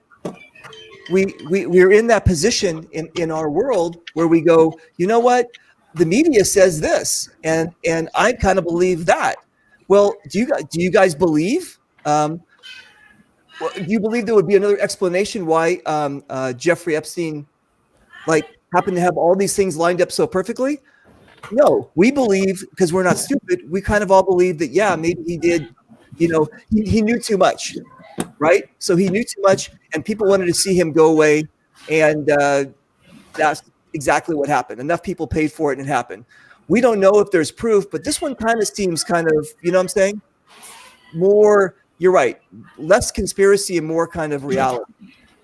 we're in that position in our world where we go, you know what? The media says this, and I kind of believe that. Well, do you guys believe? Do you believe there would be another explanation why Jeffrey Epstein happened to have all these things lined up so perfectly? No, we believe, because we're not stupid, we kind of all believe that, yeah, maybe he did, he knew too much, right? So he knew too much, and people wanted to see him go away, and that's exactly what happened. Enough people paid for it, and it happened. We don't know if there's proof, but this one kind of seems kind of, you know what I'm saying? More, you're right, less conspiracy and more kind of reality.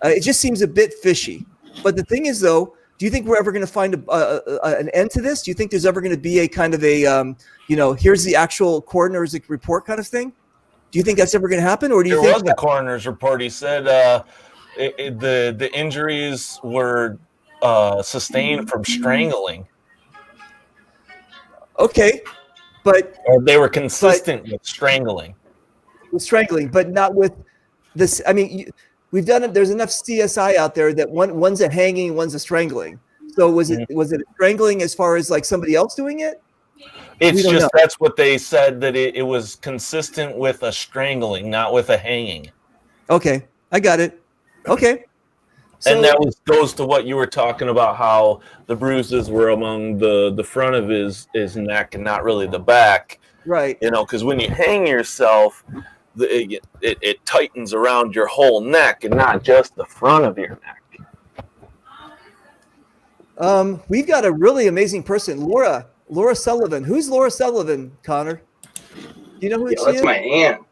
It just seems a bit fishy. But the thing is, though, do you think we're ever going to find an end to this? Do you think there's ever going to be a kind of here's the actual coroner's report kind of thing? Do you think that's ever going to happen, or do you think there was a coroner's report? He said the injuries were sustained from strangling. Okay, but they were consistent with strangling. With strangling, but not with this. I mean, we've done it. There's enough CSI out there that one's a hanging, one's a strangling. So was it strangling as far as like somebody else doing it? It's just that's what they said, that it was consistent with a strangling, not with a hanging. Okay, I got it. Okay. So, and that goes to what you were talking about, how the bruises were among the front of his neck and not really the back. Right. Because when you hang yourself, it tightens around your whole neck and not just the front of your neck. We've got a really amazing person, Laura Sullivan. Who's Laura Sullivan, Connor? Do you know who she is? That's my aunt.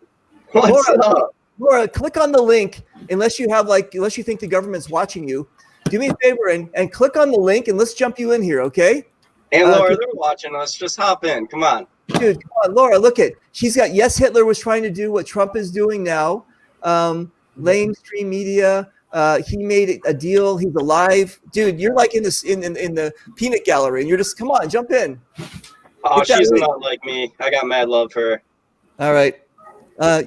What's up? Laura, click on the link unless you think the government's watching you. Do me a favor and click on the link and let's jump you in here, okay? And Laura, they're watching us. Just hop in. Come on. Dude, come on, Laura, look at. She's got, yes, Hitler was trying to do what Trump is doing now. Mainstream media. He made a deal. He's alive. Dude, you're like in the peanut gallery, and you're just, come on, jump in. Oh, she's not like me. I got mad love for her. All right.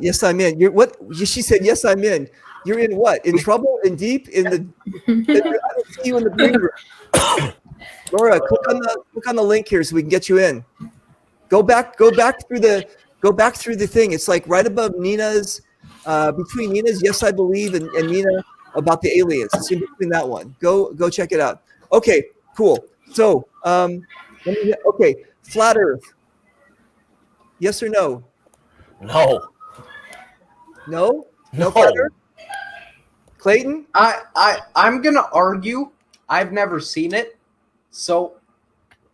Yes, I'm in. You're what? She said, yes, I'm in. You're in what? In trouble? In deep? In the? I don't see you in the green room. Laura, click on the link here so we can get you in. Go back through the thing. It's like right above Nina's, between Nina's "Yes, I Believe" and Nina about the aliens. It's in between that one. Go check it out. Okay, cool. So, flat Earth. Yes or no? No. No? No flat Earth? Clayton? I'm gonna argue. I've never seen it, so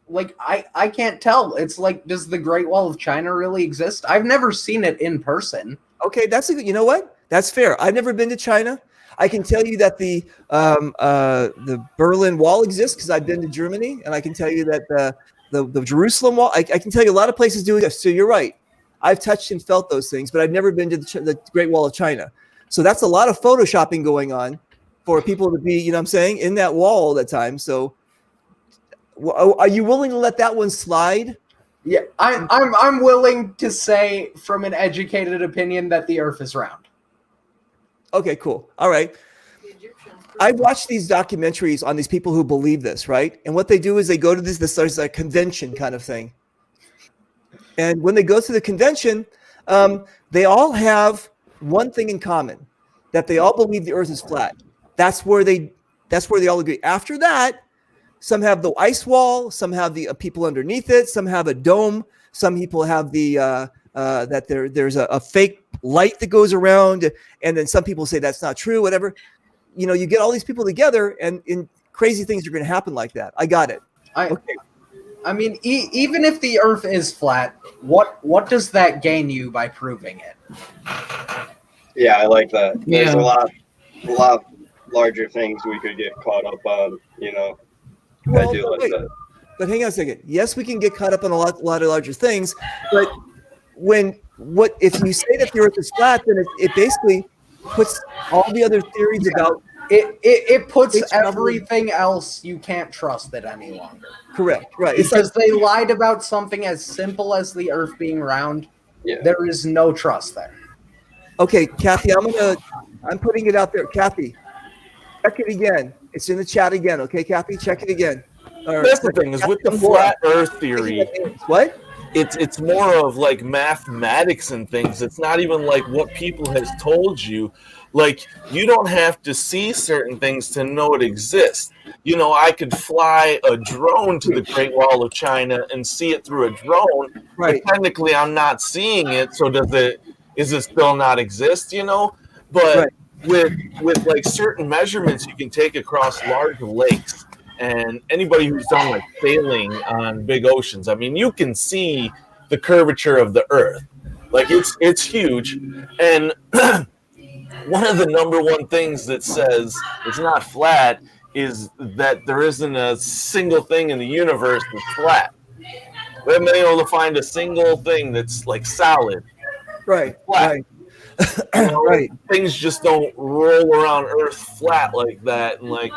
like I can't tell. It's like, does the Great Wall of China really exist? I've never seen it in person. Okay, you know what? That's fair. I've never been to China. I can tell you that the Berlin Wall exists because I've been to Germany, and I can tell you that the Jerusalem Wall. I can tell you a lot of places do it. So you're right. I've touched and felt those things, but I've never been to the Great Wall of China. So that's a lot of photoshopping going on for people to be, you know what I'm saying, in that wall all the time. So are you willing to let that one slide? Yeah, I'm willing to say from an educated opinion that the Earth is round. Okay, cool. All right. I watched these documentaries on these people who believe this, right? And what they do is they go to this there's a convention kind of thing. And when they go to the convention, they all have one thing in common, that they all believe the Earth is flat. That's where they all agree. After that, some have the ice wall, some have the people underneath it, some have a dome, some people have the that there's a fake light that goes around, and then some people say that's not true, whatever. You know, you get all these people together, and crazy things are going to happen like that. I got it. Okay. I mean, even if the Earth is flat, what does that gain you by proving it? Yeah, I like that. Yeah. There's a lot larger things we could get caught up on, you know. Well, I do like that. But hang on a second. Yes, we can get caught up on a lot of larger things, but if you say that the Earth is flat, then it basically puts all the other theories about it puts everything else you can't trust it any longer. Correct. Right. Because they lied about something as simple as the Earth being round. Yeah. There is no trust there. Okay, Kathy, I'm putting it out there. Kathy, check it again. It's in the chat again. Okay, Kathy, check it again. That's the thing is with the flat Earth theory. What? It's more of like mathematics and things. It's not even like what people has told you. Like, you don't have to see certain things to know it exists. You know, I could fly a drone to the Great Wall of China and see it through a drone. Right. But technically, I'm not seeing it. So is it still not exist? You know, but with like certain measurements you can take across large lakes, and anybody who's done like sailing on big oceans, I mean, you can see the curvature of the Earth. Like it's huge, and one of the number one things that says it's not flat is that there isn't a single thing in the universe that's flat. We haven't been able to find a single thing that's like solid. Right. Flat. Right. You know, Right. Things just don't roll around Earth flat like that, and like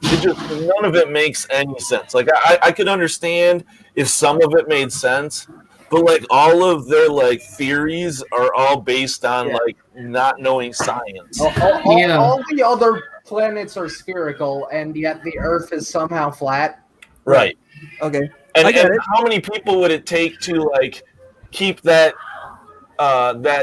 none of it makes any sense. Like I could understand if some of it made sense, but like all of their like theories are all based on like not knowing science. All the other planets are spherical, and yet the Earth is somehow flat. Right. Okay. And how many people would it take to like keep that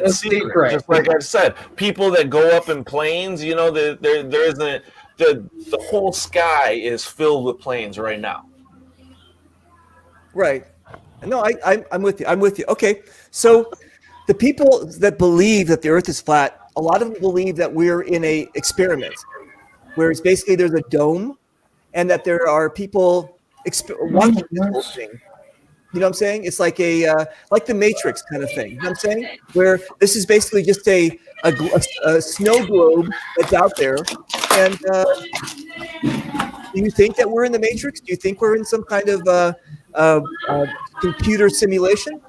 secret? Just like I said, people that go up in planes, you know, there isn't the whole sky is filled with planes right now. Right. No, I'm with you. I'm with you. Okay. So the people that believe that the Earth is flat, a lot of them believe that we're in a experiment where it's basically there's a dome and that there are people watching this whole thing. You know what I'm saying? It's like like the Matrix kind of thing. You know what I'm saying? Where this is basically just a snow globe that's out there. And do you think that we're in the Matrix? Do you think we're in some kind of computer simulation?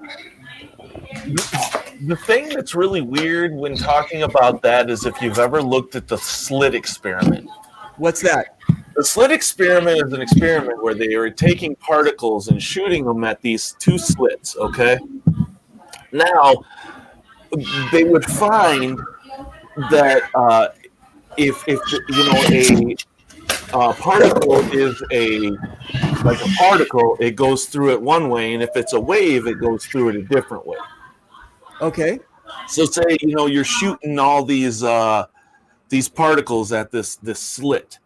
The thing that's really weird when talking about that is if you've ever looked at the slit experiment. What's that? The slit experiment is an experiment where they are taking particles and shooting them at these two slits, okay? Now, they would find that if you know, a particle is a like a particle, it goes through it one way, and if it's a wave, it goes through it a different way. Okay. So say, you know, you're shooting all these particles at this slit,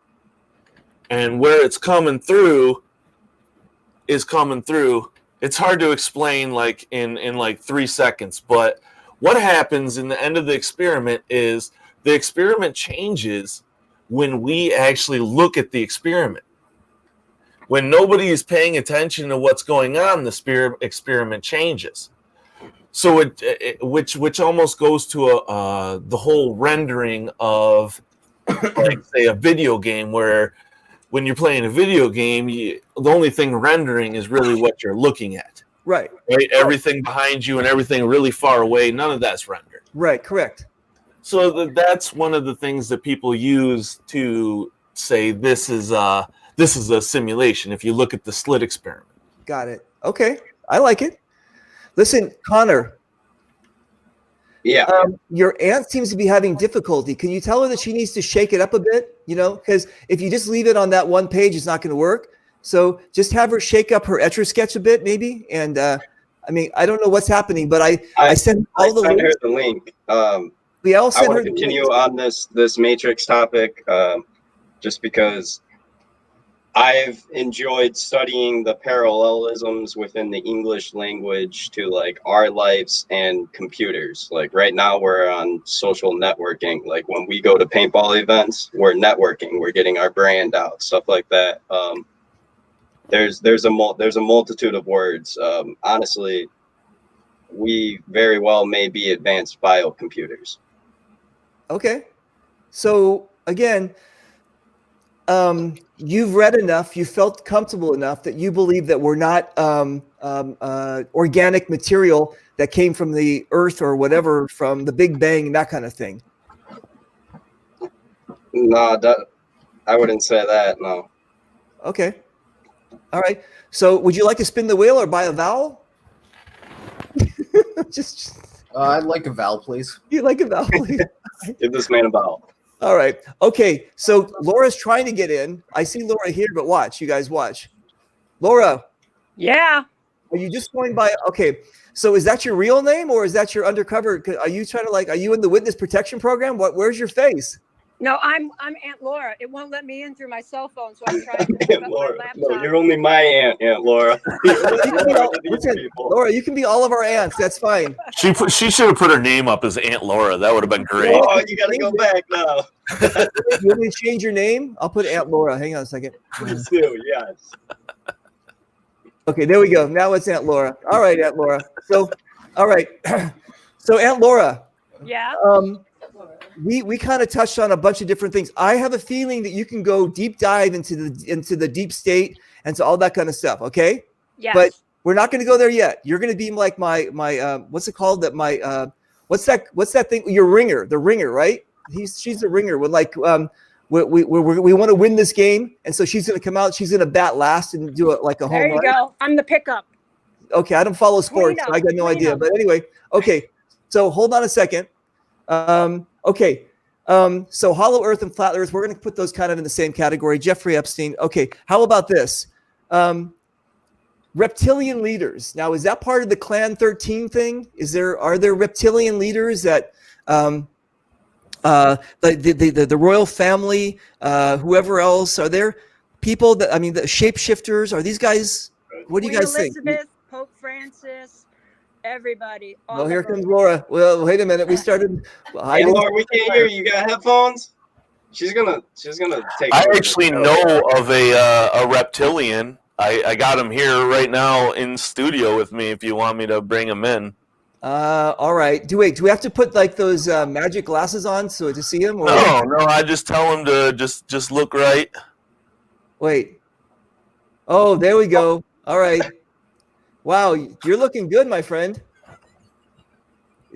and where it's coming through is coming through. It's hard to explain like in like 3 seconds, but what happens in the end of the experiment is the experiment changes when we actually look at the experiment. When nobody is paying attention to what's going on, the experiment changes. So which almost goes to the whole rendering of, like, say, a video game, where when you're playing a video game, the only thing rendering is really what you're looking at. Right. Everything behind you and everything really far away, none of that's rendered. Right. Correct. So that's one of the things that people use to say this is a simulation. If you look at the slit experiment. Got it. Okay. I like it. Listen, Connor. Yeah. Your aunt seems to be having difficulty. Can you tell her that she needs to shake it up a bit? You know, because if you just leave it on that one page, it's not going to work. So just have her shake up her Etch-a-Sketch a bit, maybe. And I mean, I don't know what's happening, but I sent all the links. Her the link. We all I sent want her to the continue links. on this Matrix topic, just because I've enjoyed studying the parallelisms within the English language to like our lives and computers. Like right now we're on social networking. Like when we go to paintball events, we're networking, we're getting our brand out, stuff like that. There's a multitude of words. Honestly, we very well may be advanced biocomputers. Okay. So again, you've read enough, you felt comfortable enough that you believe that we're not organic material that came from the earth or whatever, from the Big Bang, that kind of thing. No, I wouldn't say that, no. Okay. All right. So would you like to spin the wheel or buy a vowel? just I'd like a vowel, please. You like a vowel? Give this man a vowel. All right. Okay. So Laura's trying to get in. I see Laura here, but watch. You guys watch. Laura. Yeah. Are you just going by? Okay. So is that your real name or is that your undercover? Are you trying to are you in the witness protection program? Where's your face? No, I'm Aunt Laura. It won't let me in through my cell phone, so I'm trying to pick up my laptop. No, you're only my Aunt Laura. Listen, Laura, you can be all of our aunts. That's fine. She should have put her name up as Aunt Laura. That would have been great. Oh, you got to go back now. You want me to change your name? I'll put Aunt Laura. Hang on a second. Please do, yes. Okay, there we go. Now it's Aunt Laura. All right, Aunt Laura. So, all right. So, Aunt Laura. Yeah. We kind of touched on a bunch of different things. I have a feeling that you can go deep dive into the deep state and to all that kind of stuff. Okay. Yes. But we're not going to go there yet. You're going to be like my what's it called? What's that thing? Your ringer, the ringer, right? She's a ringer. With like we want to win this game, and so she's going to come out. She's going to bat last and do it like a home run. There you go. I'm the pickup. Okay, I don't follow sports, so I got no idea. But anyway, okay. So hold on a second. Okay. So Hollow Earth and Flat Earth, we're going to put those kind of in the same category. Jeffrey Epstein. Okay. How about this? Reptilian leaders. Now, is that part of the Clan 13 thing? Are there reptilian leaders that, the royal family, whoever else, are there people the shapeshifters, are these guys, what do you guys think? Elizabeth, Pope Francis, everybody. Well, here comes Laura. Well, wait a minute. We started. Hey, Laura, we can't hear you. You got headphones? She's gonna take. I actually know of a reptilian. I got him here right now in studio with me. If you want me to bring him in. All right. Do we have to put like those magic glasses on to see him? Or? No. I just tell him to just look right. Wait. Oh, there we go. All right. Wow, you're looking good, my friend.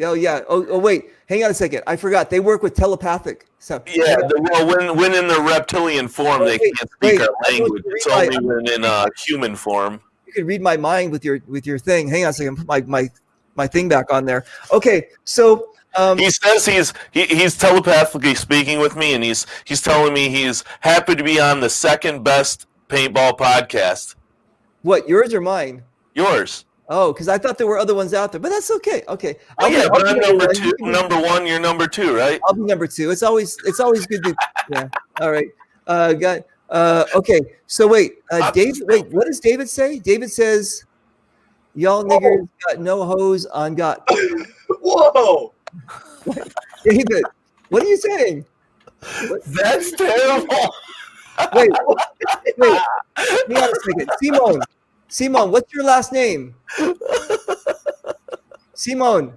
Oh yeah. Oh wait. Hang on a second. I forgot. They work with telepathic stuff. Yeah. When in the reptilian form, they can't speak our language. It's only when in human form. You can read my mind with your thing. Hang on a second. Put my thing back on there. Okay. So he says he's telepathically speaking with me, and he's telling me he's happy to be on the second best paintball podcast. What, yours or mine? Yours. Oh, because I thought there were other ones out there, but that's okay. Okay. Yeah, but I'm number one. two. Number one, you're number two, right? I'll be number two. It's always good to. Yeah. All right. Okay. So wait, David. Wait, what does David say? David says, "Y'all niggers got no hose on God." Whoa! David, what are you saying? That's terrible. Wait. Hang on a second. Simone, what's your last name? Simone,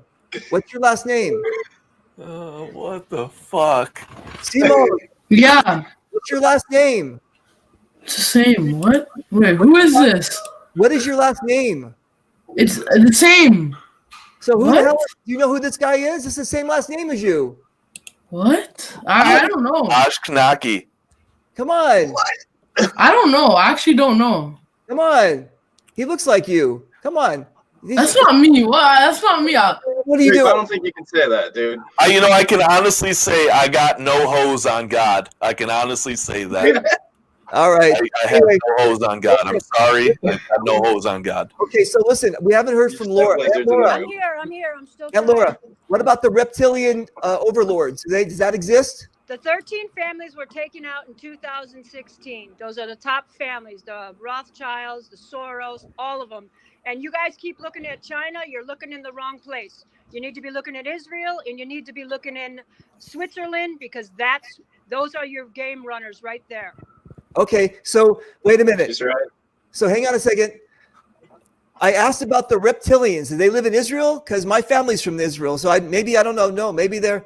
what's your last name? What the fuck? Simone, Yeah, what's your last name? it's the same. What? Wait, who is this? What is your last name? It's the same. So who What? the hell? Do you know who this guy is? It's the same last name as you. What? I don't know. Ashkenaki. Come on. I don't know. I actually don't know. Come on. He looks like you. Come on. That's not me. What? That's not me. What are you Dude, I doing? don't think you can say that, dude. I can honestly say I got no hose on God. I can honestly say that. All right. I have no hose on God. I'm sorry. I have no hose on God. Okay, so listen, we haven't heard from Laura. Lizards in Laura. the I'm room. here. I'm here. I'm still. And trying. Laura, what about the reptilian overlords? Does that exist? The 13 families were taken out in 2016. Those are the top families: the Rothschilds, the Soros, all of them. And you guys keep looking at China. You're looking in the wrong place. You need to be looking at Israel, and you need to be looking in Switzerland, because those are your game runners right there. Okay, so wait a minute. He's right. So hang on a second. I asked about the reptilians. Do they live in Israel? Because my family's from Israel. So I don't know. No, maybe they're.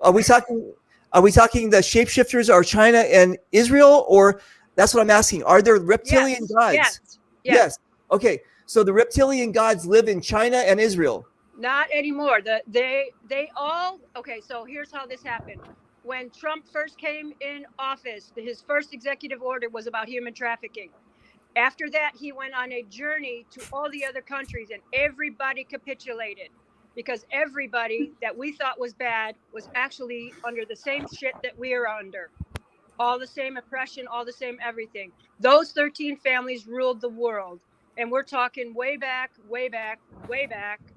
Are we talking the shapeshifters are China and Israel, or that's what I'm asking? Are there reptilian gods? Yes. Okay. So the reptilian gods live in China and Israel. Not anymore. They all. Okay, so here's how this happened. When Trump first came in office, his first executive order was about human trafficking. After that, he went on a journey to all the other countries, and everybody capitulated, because everybody that we thought was bad was actually under the same shit that we are under. All the same oppression, all the same everything. Those 13 families ruled the world. And we're talking way back,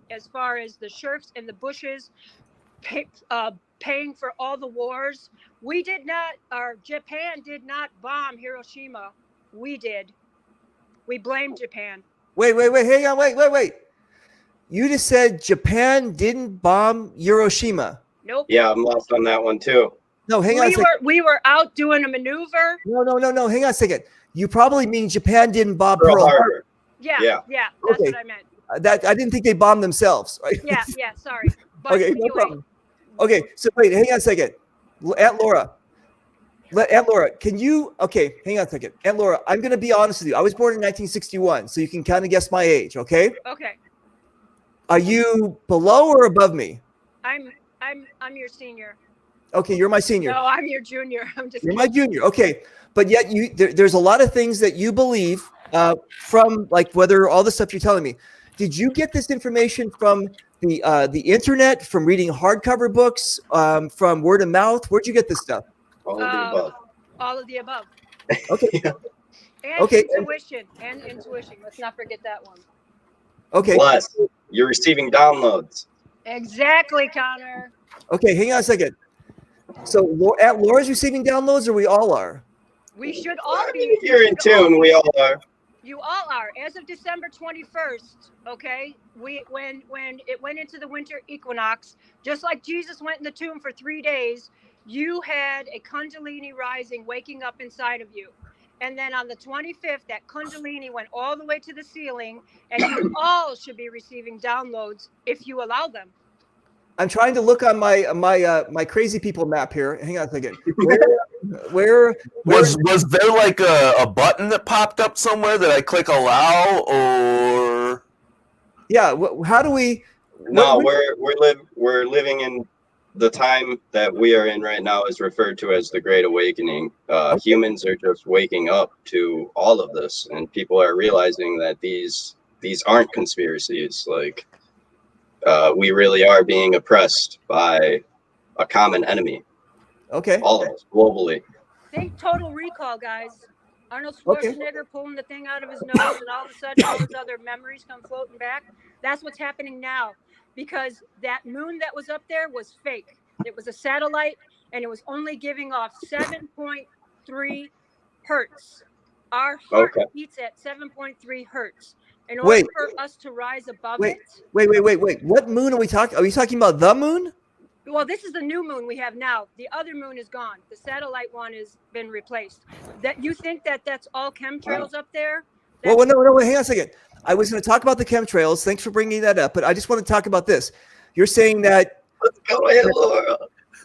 as far as the Sheriffs and the Bushes paying for all the wars. Japan did not bomb Hiroshima. We did. We blamed Japan. Wait, hang on, wait. You just said Japan didn't bomb Hiroshima. Nope. Yeah, I'm lost on that one too. No, hang on a second. We were out doing a maneuver. No, hang on a second. You probably mean Japan didn't bomb Pearl Pearl Harbor. Harbor. Yeah, Yeah. that's Okay. what I meant. That I didn't think they bombed themselves, right? Yeah, sorry. But Okay, no anyway, problem. Okay, so wait, hang on a second. Aunt Laura, can you? Okay, hang on a second. Aunt Laura, I'm going to be honest with you. I was born in 1961, so you can kind of guess my age. Okay. Okay. Are you below or above me? I'm your senior. Okay, you're my senior. No, I'm your junior. I'm just. You're my junior. Okay, but yet there's a lot of things that you believe from, like, whether all the stuff you're telling me. Did you get this information from the internet, from reading hardcover books, from word of mouth? Where'd you get this stuff? All of the above. All of the above. Okay. Yeah. And Okay. intuition. Let's not forget that one. Okay. Plus, you're receiving downloads. Exactly, Connor. Okay, hang on a second. So at Laura's receiving downloads, or we all are? We should all be. You're in tune. We all are. You all are. As of December 21st, okay, when it went into the winter equinox, just like Jesus went in the tomb for 3 days, you had a Kundalini rising waking up inside of you. And then on the 25th, that Kundalini went all the way to the ceiling, and you all should be receiving downloads if you allow them. I'm trying to look on my crazy people map here. Hang on a second. Where Was there like a button that popped up somewhere that I click allow, or? Yeah. How do we? No, we're living in the time that we are in right now is referred to as the Great Awakening. Humans are just waking up to all of this, and people are realizing that these aren't conspiracies. Like, we really are being oppressed by a common enemy. Okay. All of us globally. Think Total Recall, guys. Arnold Okay. Schwarzenegger pulling the thing out of his nose, and all of a sudden all his other memories come floating back. That's what's happening now, because that moon that was up there was fake. It was a satellite, and it was only giving off 7.3 hertz. Our heart Okay. beats at 7.3 hertz. In order for us to rise above Wait, it, wait. What moon are we talking? Are we talking about the moon? well, this is the new moon we have now. The other moon is gone. The satellite one has been replaced. That you think that that's all chemtrails up there? Well, no, wait, hang on a second. I was going to talk about the chemtrails. Thanks for bringing that up, but I just want to talk about this. You're saying that. Go ahead, Laura.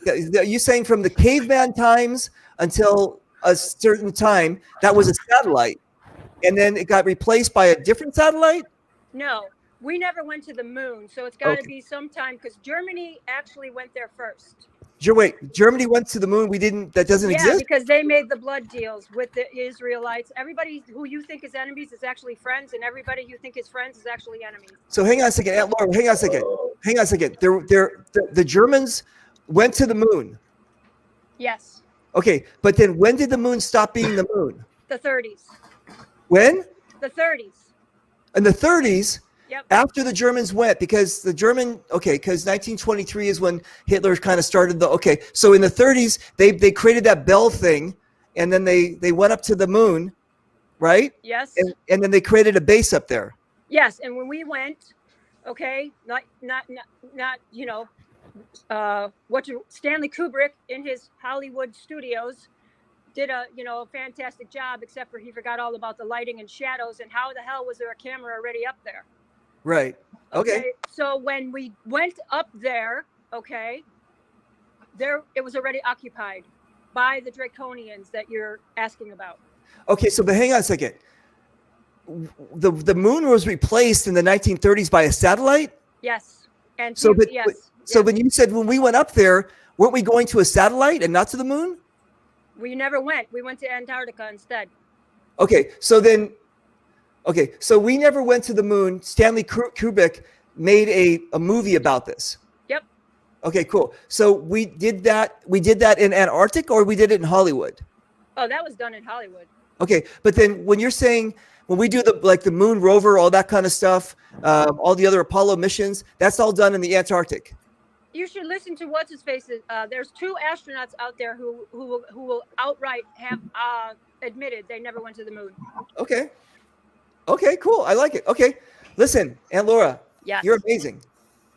You're saying from the caveman times until a certain time that was a satellite, and then it got replaced by a different satellite? No, we never went to the moon, so it's got to Okay. be sometime, because Germany actually went there first. Wait, Germany went to the moon. We didn't. That doesn't Yeah, exist. because they made the blood deals with the Israelites. Everybody who you think is enemies is actually friends, and everybody you think is friends is actually enemies. So hang on a second, Aunt Laura. Hang on a second. The Germans went to the moon. Yes, Okay, but then when did the moon stop being the moon? the 30s. When? The 30s. In the 30s. Yep. After the Germans went, because because 1923 is when Hitler kind of started so in the 30s, they created that bell thing, and then they went up to the moon, right? Yes. And then they created a base up there. Yes, and when we went, okay, not Stanley Kubrick in his Hollywood studios did a fantastic job, except for he forgot all about the lighting and shadows, and how the hell was there a camera already up there? Right. Okay. So when we went up there, it was already occupied by the Draconians that you're asking about. Okay, but hang on a second. The moon was replaced in the 1930s by a satellite? Yes. And So yes. when you said when we went up there, weren't we going to a satellite and not to the moon? We never went. We went to Antarctica instead. Okay, so we never went to the moon. Stanley Kubrick made a movie about this. Yep. Okay, cool. So we did that in Antarctica, or we did it in Hollywood? Oh, that was done in Hollywood. Okay, but then when you're saying when we do the moon rover, all that kind of stuff, all the other Apollo missions, that's all done in the Antarctic. You should listen to what's his face. There's 2 astronauts out there who will outright have admitted they never went to the moon. Okay, cool. I like it. Okay, listen, Aunt Laura, Yes. you're amazing.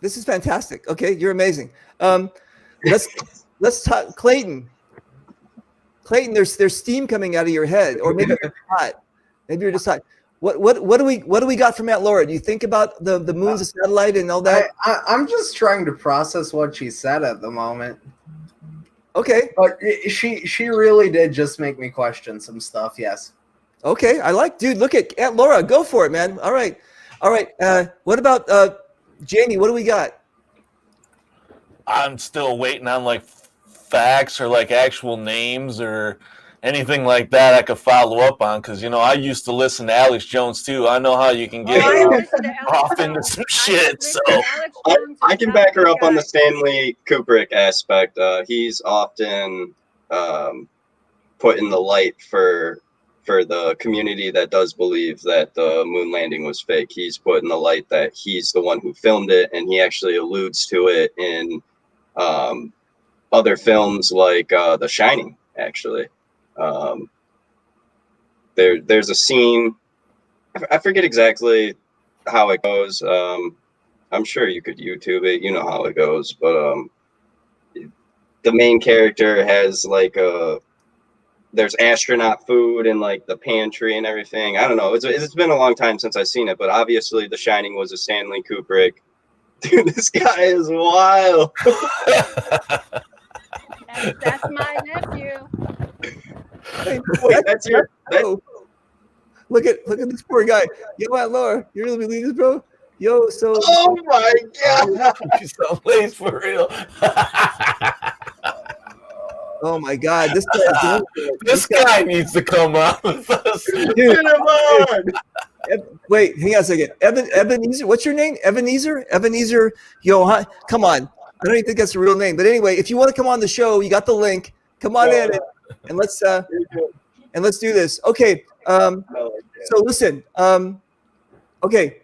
This is fantastic. Okay, you're amazing. Let's talk, Clayton. Clayton, there's steam coming out of your head, or maybe you're hot. Maybe you're just hot. What do we got from Aunt Laura? Do you think about the moon's a satellite and all that? I'm just trying to process what she said at the moment. Okay. But she really did just make me question some stuff. Yes. Okay, dude. Look at Aunt Laura. Go for it, man. All right. What about Jamie? What do we got? I'm still waiting on facts or actual names or anything like that I could follow up on, because I used to listen to Alex Jones too. I know how you can get off into some shit. So I can back her up on the Stanley Kubrick aspect. He's often put in the light for the community that does believe that the moon landing was fake. He's put in the light that he's the one who filmed it, and he actually alludes to it in other films like The Shining, actually. There's a scene, I forget exactly how it goes. I'm sure you could YouTube it, you know how it goes, but the main character has there's astronaut food in the pantry and everything. I don't know. It's been a long time since I've seen it, but obviously The Shining was a Stanley Kubrick. Dude, this guy is wild. That's my nephew. Wait, that's your. Look at this poor guy. Yo, Aunt Laura, you really believe this, bro? Yo, so. Oh my god! Someplace for real. Oh my god, this guy needs to come on with us. Dude, wait, hang on a second. Ebenezer, what's your name? Ebenezer, yo, come on. I don't even think that's a real name. But anyway, if you want to come on the show, you got the link. Come on in and let's and let's do this. Okay. So listen. Okay.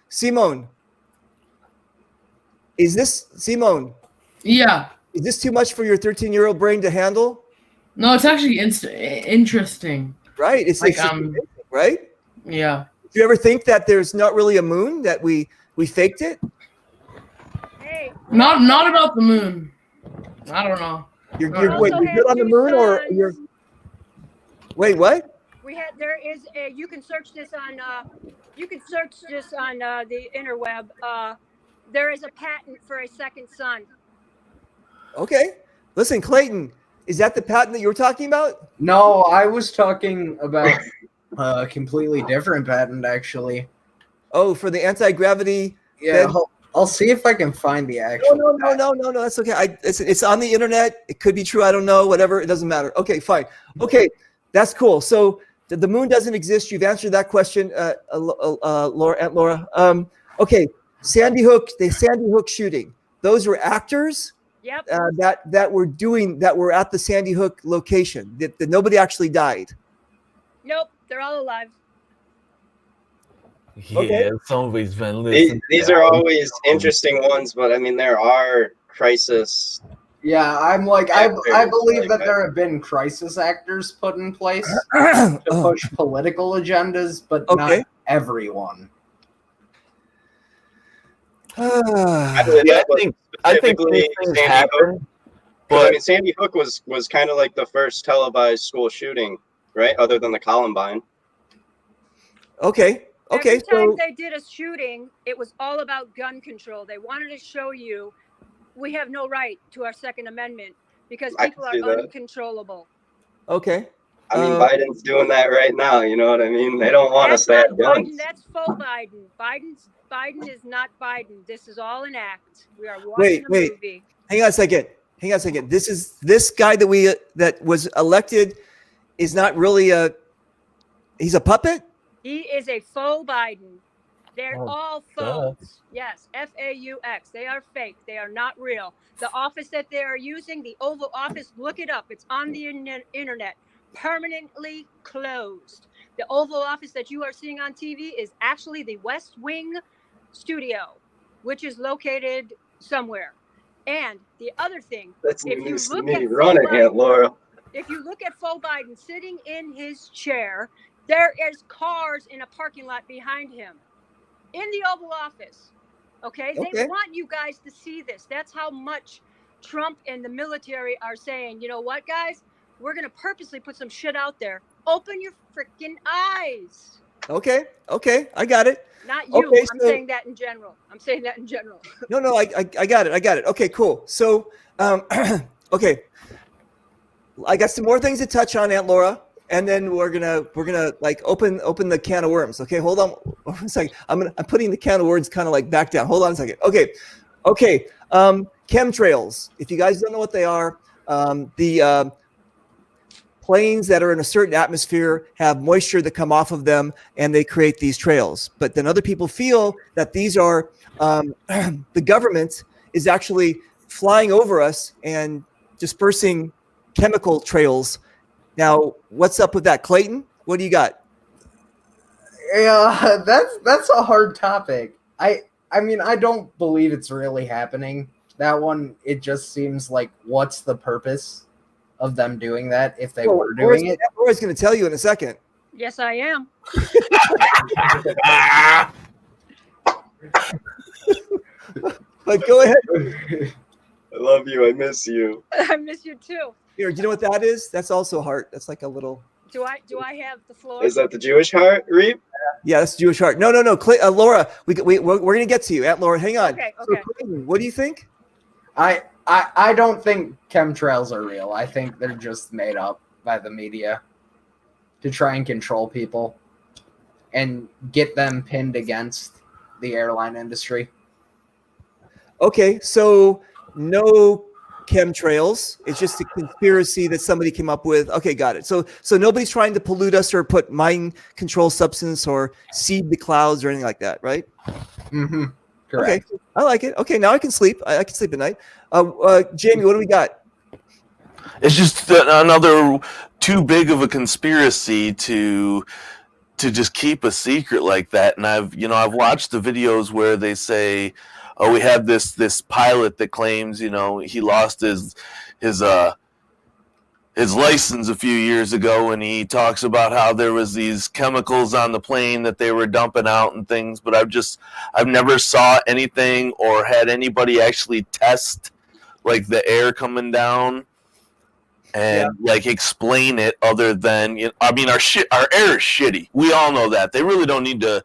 Simone. Simone? Yeah. Is this too much for your 13-year-old brain to handle? No, it's actually interesting. Right. It's like right. Yeah. Do you ever think that there's not really a moon, that we faked it? Hey. Not about the moon. I don't know. You're good on the moon, or you're? Wait, what? There is a. You can search this on. You can search this on the interweb. There is a patent for a second sun. Okay. Listen, Clayton, is that the patent that you were talking about? No, I was talking about a completely different patent, actually. Oh, for the anti-gravity. Yeah, I'll see if I can find the actual. No. That's okay. It's on the internet. It could be true. I don't know. Whatever. It doesn't matter. Okay, fine. Okay, that's cool. So the moon doesn't exist. You've answered that question, Laura. Aunt Laura. Okay, Sandy Hook. The Sandy Hook shooting. Those were actors. Yep. That were at the Sandy Hook location. That nobody actually died. Nope, they're all alive. Yeah, Okay. somebody's been listening. These are always interesting ones, but I mean, there are crisis. Yeah, I believe that there have been crisis actors put in place to push political agendas, but not everyone. I think these things happen. But I mean, Sandy Hook was kind of like the first televised school shooting, right? Other than the Columbine. Okay. Every time they did a shooting, it was all about gun control. They wanted to show you we have no right to our Second Amendment because people are uncontrollable. Okay. I mean, Biden's doing that right now. You know what I mean? They don't want us to have guns. Biden, that's faux Biden. Biden is not Biden. This is all an act. We are watching a movie. Hang on a second. This guy that was elected is not really he's a puppet? He is a faux Biden. They're all faux. Yes, FAUX. They are fake. They are not real. The office that they are using, the Oval Office, look it up. It's on the internet. Permanently closed. The Oval Office that you are seeing on TV is actually the West Wing studio, which is located somewhere. And the other thing, if you look at faux Biden sitting in his chair, there is cars in a parking lot behind him in the Oval Office. Okay? They want you guys to see this. That's how much Trump and the military are saying, you know what, guys? We're going to purposely put some shit out there. Open your freaking eyes. Okay. I got it. Not you. Okay, I'm saying that in general. No, I got it. Okay, cool. So, okay. I got some more things to touch on, Aunt Laura. And then we're gonna like open the can of worms. Okay, hold on a second. I'm putting the can of worms kind of like back down. Hold on a second. Okay. Chemtrails. If you guys don't know what they are, the planes that are in a certain atmosphere have moisture that come off of them, and they create these trails. But then other people feel that these are the government is actually flying over us and dispersing chemical trails. Now, what's up with that, Clayton? What do you got? Yeah, that's a hard topic. I mean, I don't believe it's really happening. That one, it just seems like, what's the purpose of them doing that if they were doing it? Laura's going to tell you in a second. Yes, I am. But go ahead. I love you. I miss you. I miss you too. Here, do you know what that is? That's also heart. That's like a little. Do I have the floor? Is that the Jewish heart, Reep? Yeah, that's Jewish heart. No. Laura, we're gonna get to you. Aunt Laura, hang on. Okay. So, Clayton, what do you think? I don't think chemtrails are real. I think they're just made up by the media to try and control people and get them pinned against the airline industry. Okay, so no chemtrails. It's just a conspiracy that somebody came up with. Okay, got it. So nobody's trying to pollute us or put mind control substance or seed the clouds or anything like that, right? Mm-hmm. Correct. Okay, I like it. Okay, now I can sleep. I can sleep at night. Jamie, what do we got? It's just another too big of a conspiracy to just keep a secret like that. And I've watched the videos where they say, oh, we have this pilot that claims, he lost his license a few years ago, and he talks about how there was these chemicals on the plane that they were dumping out and things. But I've never saw anything or had anybody actually test like the air coming down and like explain it, other than our air is shitty. We all know that. They really don't need to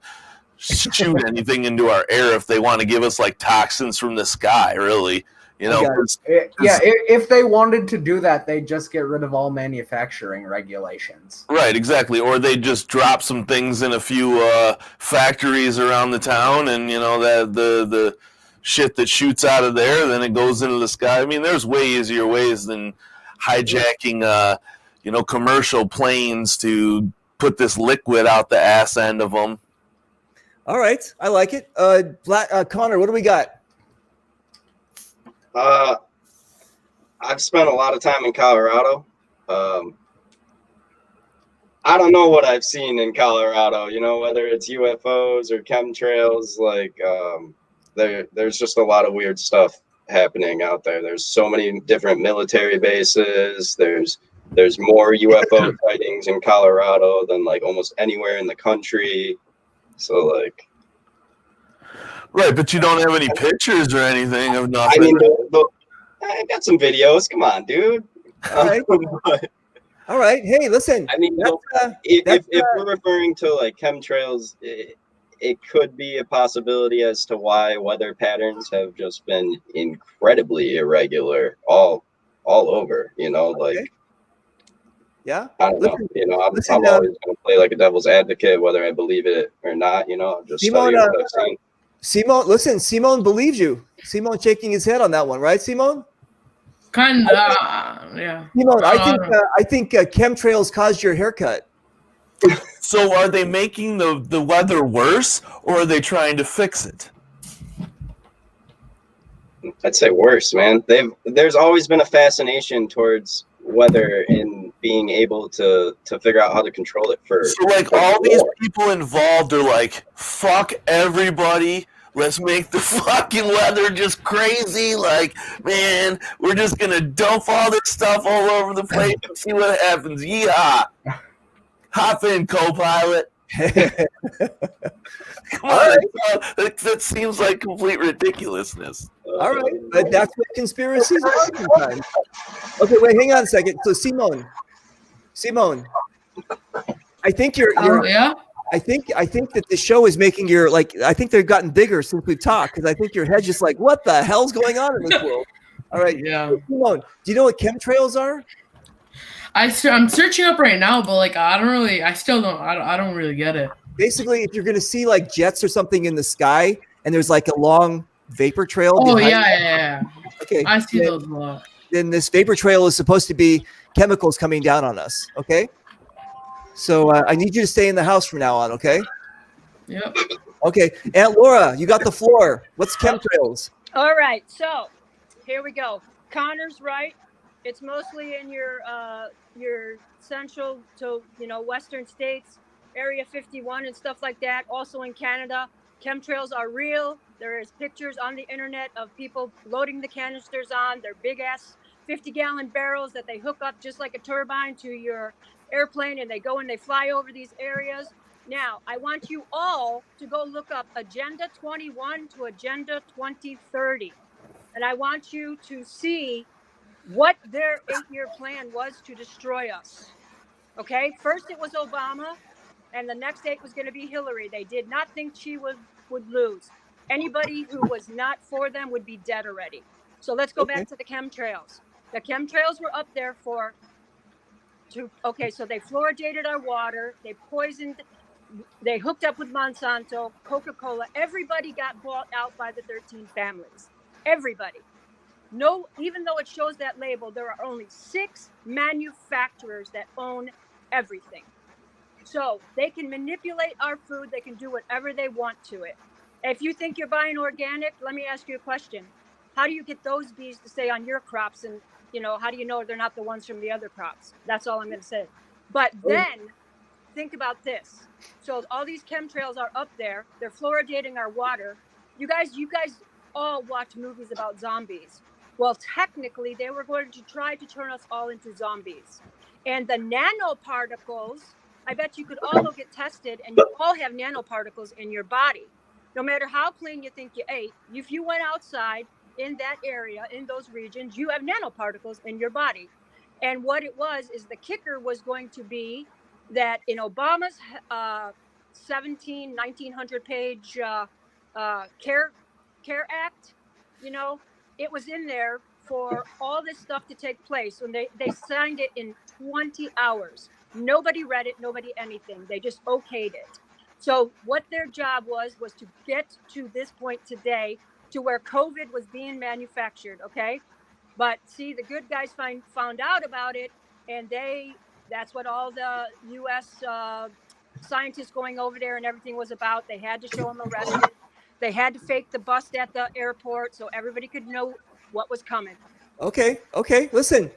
shoot anything into our air if they want to give us like toxins from the sky, really. If they wanted to do that, they'd just get rid of all manufacturing regulations. Right, exactly. Or they just drop some things in a few factories around the town, and that the shit that shoots out of there, then it goes into the sky. I mean, there's way easier ways than hijacking commercial planes to put this liquid out the ass end of them. All right, I like it. Connor, what do we got? I've spent a lot of time in Colorado. I don't know what I've seen in Colorado, whether it's UFOs or chemtrails. Like, there's just a lot of weird stuff happening out there. There's so many different military bases. There's more UFO sightings in Colorado than like almost anywhere in the country. So like, right, but you don't have any pictures or anything of nothing. I mean, I got some videos. Come on, dude. All right. All right. Hey, listen. I mean, if we're referring to like chemtrails, it could be a possibility as to why weather patterns have just been incredibly irregular all over. Okay. Yeah. I don't know. I'm always going to play like a devil's advocate, whether I believe it or not. Just tell you what I've seen. Simone believes you. Simone shaking his head on that one, right, Simone? Kind of, yeah. Simone, I think chemtrails caused your haircut. So are they making the weather worse, or are they trying to fix it? I'd say worse, man. There's always been a fascination towards weather and being able to figure out how to control it So like all these people involved are like, fuck everybody. Let's make the fucking weather just crazy. Like, man, we're just going to dump all this stuff all over the place and see what happens. Yeehaw. Hop in, co-pilot. Come on. Right. That seems like complete ridiculously. All right. But that's what conspiracies are sometimes. Okay, wait, hang on a second. So, Simone, I think you're yeah? I think that the show is making your, like, I think they've gotten bigger since we've talked, because I think your head's just like, what the hell's going on in this world? All right. Yeah. Simone, do you know what chemtrails are? I'm searching up right now, but like I don't really get it. Basically, if you're going to see like jets or something in the sky, and there's like a long vapor trail. Oh yeah. Okay. I see those a lot. Then this vapor trail is supposed to be chemicals coming down on us. Okay. So I need you to stay in the house from now on. Okay. Yep. Okay. Aunt Laura, you got the floor. What's chemtrails? All right. So here we go. Connor's right. It's mostly in your central to western states, Area 51 and stuff like that. Also in Canada, chemtrails are real. There is pictures on the internet of people loading the canisters on their big ass 50-gallon barrels that they hook up just like a turbine to your airplane, and they go and they fly over these areas. Now, I want you all to go look up Agenda 21 to Agenda 2030, and I want you to see what their 8-year plan was to destroy us. Okay, first it was Obama, and the next 8 was going to be Hillary. They did not think she would lose. Anybody who was not for them would be dead already. So let's go back to the chemtrails. The chemtrails were up there so they fluoridated our water, they poisoned, they hooked up with Monsanto, Coca-Cola. Everybody got bought out by the 13 families. Everybody. No, even though it shows that label, there are only 6 manufacturers that own everything. So they can manipulate our food. They can do whatever they want to it. If you think you're buying organic, let me ask you a question. How do you get those bees to stay on your crops and you know, how do you know they're not the ones from the other crops? That's all I'm going to say. But then think about this. So all these chemtrails are up there. They're fluoridating our water. You guys all watch movies about zombies. Well, technically, they were going to try to turn us all into zombies. And the nanoparticles, I bet you could all go get tested, and you all have nanoparticles in your body. No matter how clean you think you ate, if you went outside in that area, in those regions, you have nanoparticles in your body. And what it was is the kicker was going to be that in Obama's 1900 page care act, you know, it was in there for all this stuff to take place when they signed it in 20 hours. Nobody read it, nobody anything. They just okayed it. So what their job was to get to this point today to where COVID was being manufactured, okay? But see, the good guys found out about it, and that's what all the U.S. Scientists going over there and everything was about. They had to show them arrested. They had to fake the bust at the airport so everybody could know what was coming. Okay. Listen,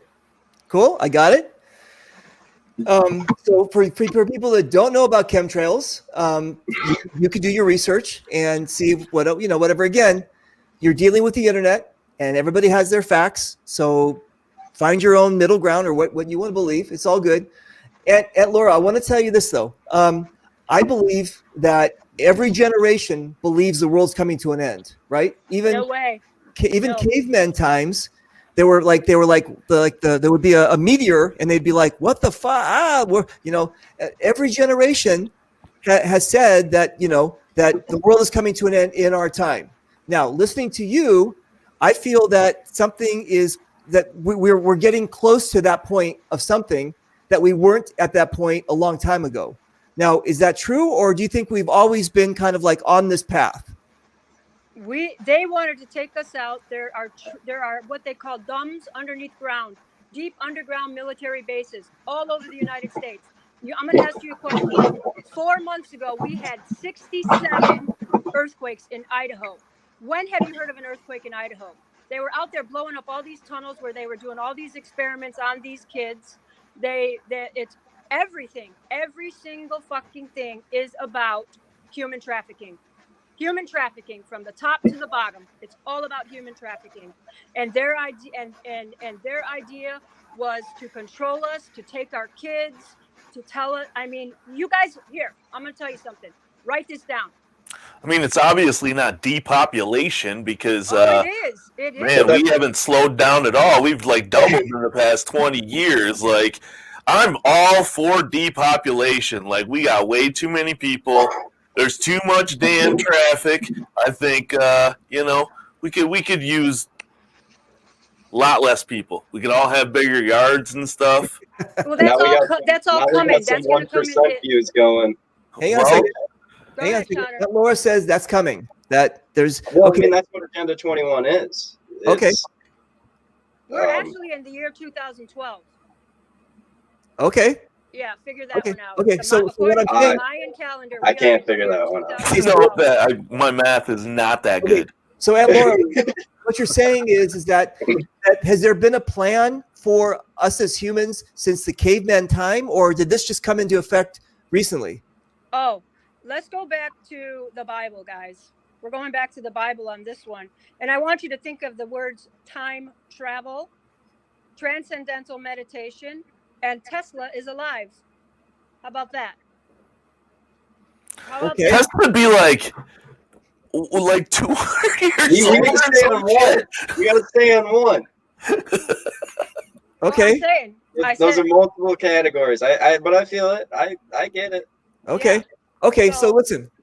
cool. I got it. So for people that don't know about chemtrails, you could do your research and see whatever. Again, you're dealing with the internet, and everybody has their facts. So find your own middle ground or what you want to believe. It's all good. And Laura, I want to tell you this though. I believe that every generation believes the world's coming to an end, right? No way. Even caveman times, there would be a meteor, and they'd be like, "What the fuck?" Every generation has said that that the world is coming to an end in our time. Now, listening to you, I feel that something is that we're getting close to that point of something that we weren't at that point a long time ago. Now, is that true, or do you think we've always been kind of like on this path? They wanted to take us out. There are what they call DUMBs, underneath ground, deep underground military bases all over the United States. I'm going to ask you a question. 4 months ago, we had 67 earthquakes in Idaho. When have you heard of an earthquake in Idaho? They were out there blowing up all these tunnels where they were doing all these experiments on these kids. It's everything. Every single fucking thing is about human trafficking. Human trafficking from the top to the bottom. It's all about human trafficking. And their idea and their idea was to control us, to take our kids, to tell us. I mean, you guys, here, I'm going to tell you something. Write this down. I mean, it's obviously not depopulation because it is. Man, we haven't slowed down at all. We've like doubled in the past 20 years. Like, I'm all for depopulation. Like, we got way too many people. There's too much damn traffic. I think we could use a lot less people. We could all have bigger yards and stuff. Well, that's all coming. That's going to come in. Views going. Hang on a second. Hang on a second. That Laura says that's coming. That there's. Well, okay. I mean, that's what Agenda 21 is. Okay. We're actually in the year 2012. Okay. Yeah, figure that one out. Okay, so what I'm saying, Mayan calendar, I can't figure that one out. You know, my math is not that good. So, Laura, what you're saying is that has there been a plan for us as humans since the caveman time, or did this just come into effect recently? Oh, let's go back to the Bible, guys. We're going back to the Bible on this one. And I want you to think of the words time travel, transcendental meditation, and Tesla is alive. How about that? Okay. Tesla would be like 200 years old. We got to stay on one. Okay. Those are multiple categories. But I feel it. I get it. Okay. Yeah. Okay. So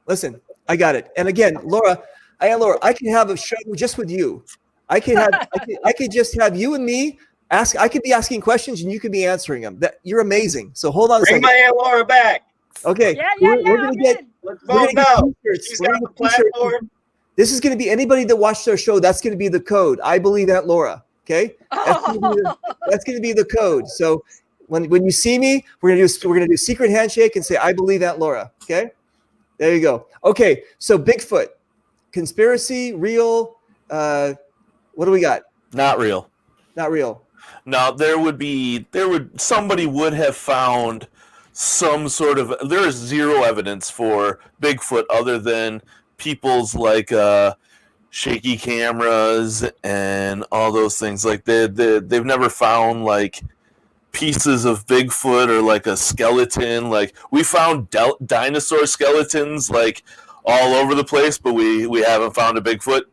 listen. I got it. And again, Laura, I can have a show just with you. I could just have you and me. I could be asking questions and you could be answering them. You're amazing. So hold on a second. Bring my Aunt Laura back. Okay. Yeah. We're gonna get. Let's vote now. She's got the platform. This is going to be anybody that watched our show. That's going to be the code. I believe Aunt Laura. Okay. That's going to be the code. So when you see me, we're gonna do secret handshake and say I believe Aunt Laura. Okay. There you go. Okay. So Bigfoot, conspiracy, real. What do we got? Not real. Not real. No, somebody would have found some sort of. There is zero evidence for Bigfoot other than people's like shaky cameras and all those things. Like they've never found like pieces of Bigfoot or like a skeleton. Like we found dinosaur skeletons like all over the place, but we haven't found a Bigfoot.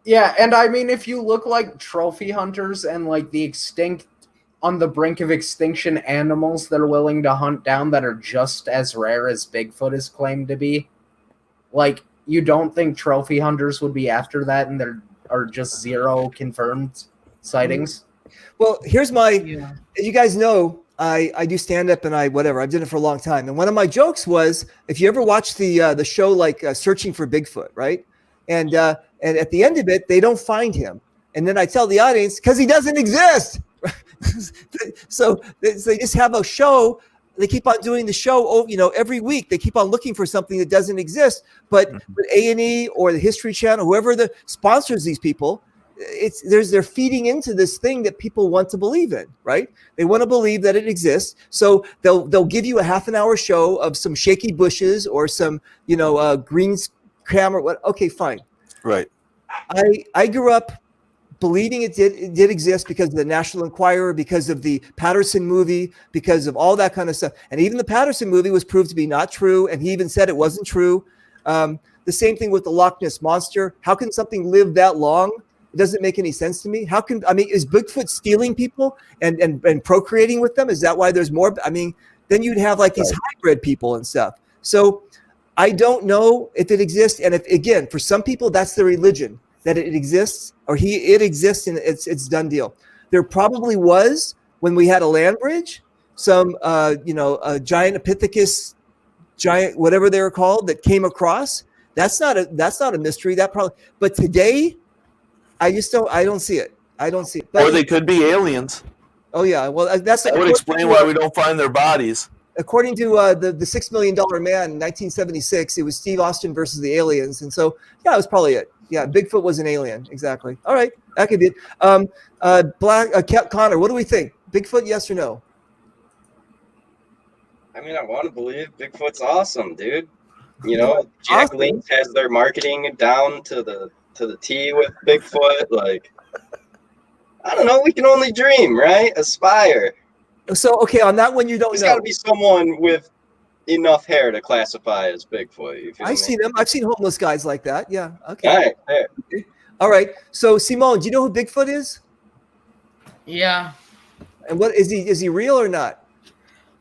Yeah, and I mean, if you look like trophy hunters and like the extinct, on the brink of extinction animals that are willing to hunt down that are just as rare as Bigfoot is claimed to be, like, you don't think trophy hunters would be after that and there are just zero confirmed sightings? Well, here's my, as you guys know, I do stand up and I've done it for a long time. And one of my jokes was, if you ever watch the show like Searching for Bigfoot, right? And at the end of it, they don't find him. And then I tell the audience, because he doesn't exist. So they just have a show. They keep on doing the show, every week. They keep on looking for something that doesn't exist. But A&E or the History Channel, whoever the sponsors these people, they're feeding into this thing that people want to believe in, right? They want to believe that it exists. So they'll give you a half an hour show of some shaky bushes or some, green camera. What? Okay, fine. Right. I grew up believing it did exist because of the National Enquirer, because of the Patterson movie, because of all that kind of stuff. And even the Patterson movie was proved to be not true, and he even said it wasn't true. The same thing with the Loch Ness Monster. How can something live that long? It doesn't make any sense to me. Is Bigfoot stealing people and procreating with them? Is that why there's more? Then you'd have like these hybrid people and stuff. So I don't know if it exists. And if, again, for some people, that's their religion, that it exists, or it exists and it's done deal. There probably was, when we had a land bridge, some, a giant Epithecus, giant, whatever they were called, that came across. That's not a mystery. But today, I don't see it. But, or they could be aliens. Oh yeah. Well, that would explain why we don't find their bodies. According to the $6 Million Man in 1976, it was Steve Austin versus the aliens. And so, yeah, it was probably it. Yeah, Bigfoot was an alien. Exactly. All right. That could be it. Connor, what do we think? Bigfoot, yes or no? I mean, I want to believe Bigfoot's awesome, dude. Jack Link has their marketing down to the T with Bigfoot. Like, I don't know. We can only dream, right? Aspire. So, okay, on that one, you don't know. There's got to be someone with enough hair to classify as Bigfoot. I've seen them. I've seen homeless guys like that. Yeah. Okay. All right. Okay. All right. So, Simone, do you know who Bigfoot is? Yeah. And what is he? Is he real or not?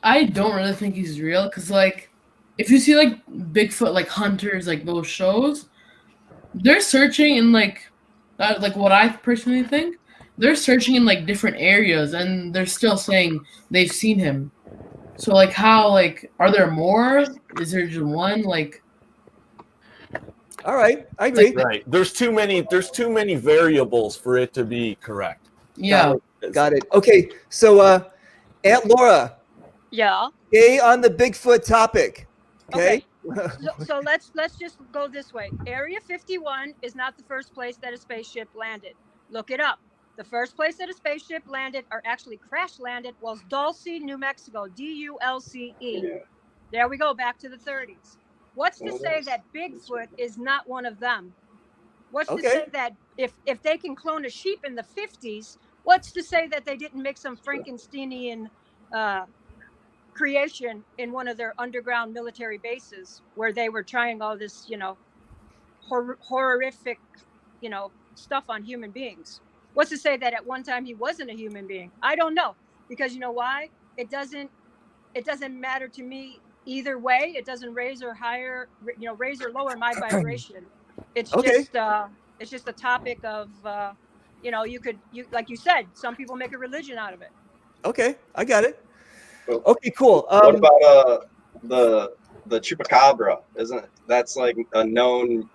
I don't really think he's real because, like, if you see like Bigfoot, like hunters, like those shows, they're searching in like what I personally think. They're searching in like different areas and they're still saying they've seen him. So like how, like, are there more? Is there just one? Like, all right, I agree. Right. There's too many variables for it to be correct. Yeah. Got it. Okay. So Aunt Laura. Yeah. Stay on the Bigfoot topic. Okay. So let's just go this way. Area 51 is not the first place that a spaceship landed. Look it up. The first place that a spaceship landed, or actually crash landed, was Dulce, New Mexico. Dulce. Yeah. There we go, back to the 30s. What's to say that Bigfoot is not one of them? What's to say that if they can clone a sheep in the 50s, what's to say that they didn't make some Frankensteinian creation in one of their underground military bases where they were trying all this, horrific, stuff on human beings? What's to say that at one time he wasn't a human being? I don't know, because you know why? It doesn't matter to me either way. It doesn't raise or lower my vibration. It's just a topic of you like you said, some people make a religion out of it. Okay, I got it. Okay, cool. What about the chupacabra? That's like a known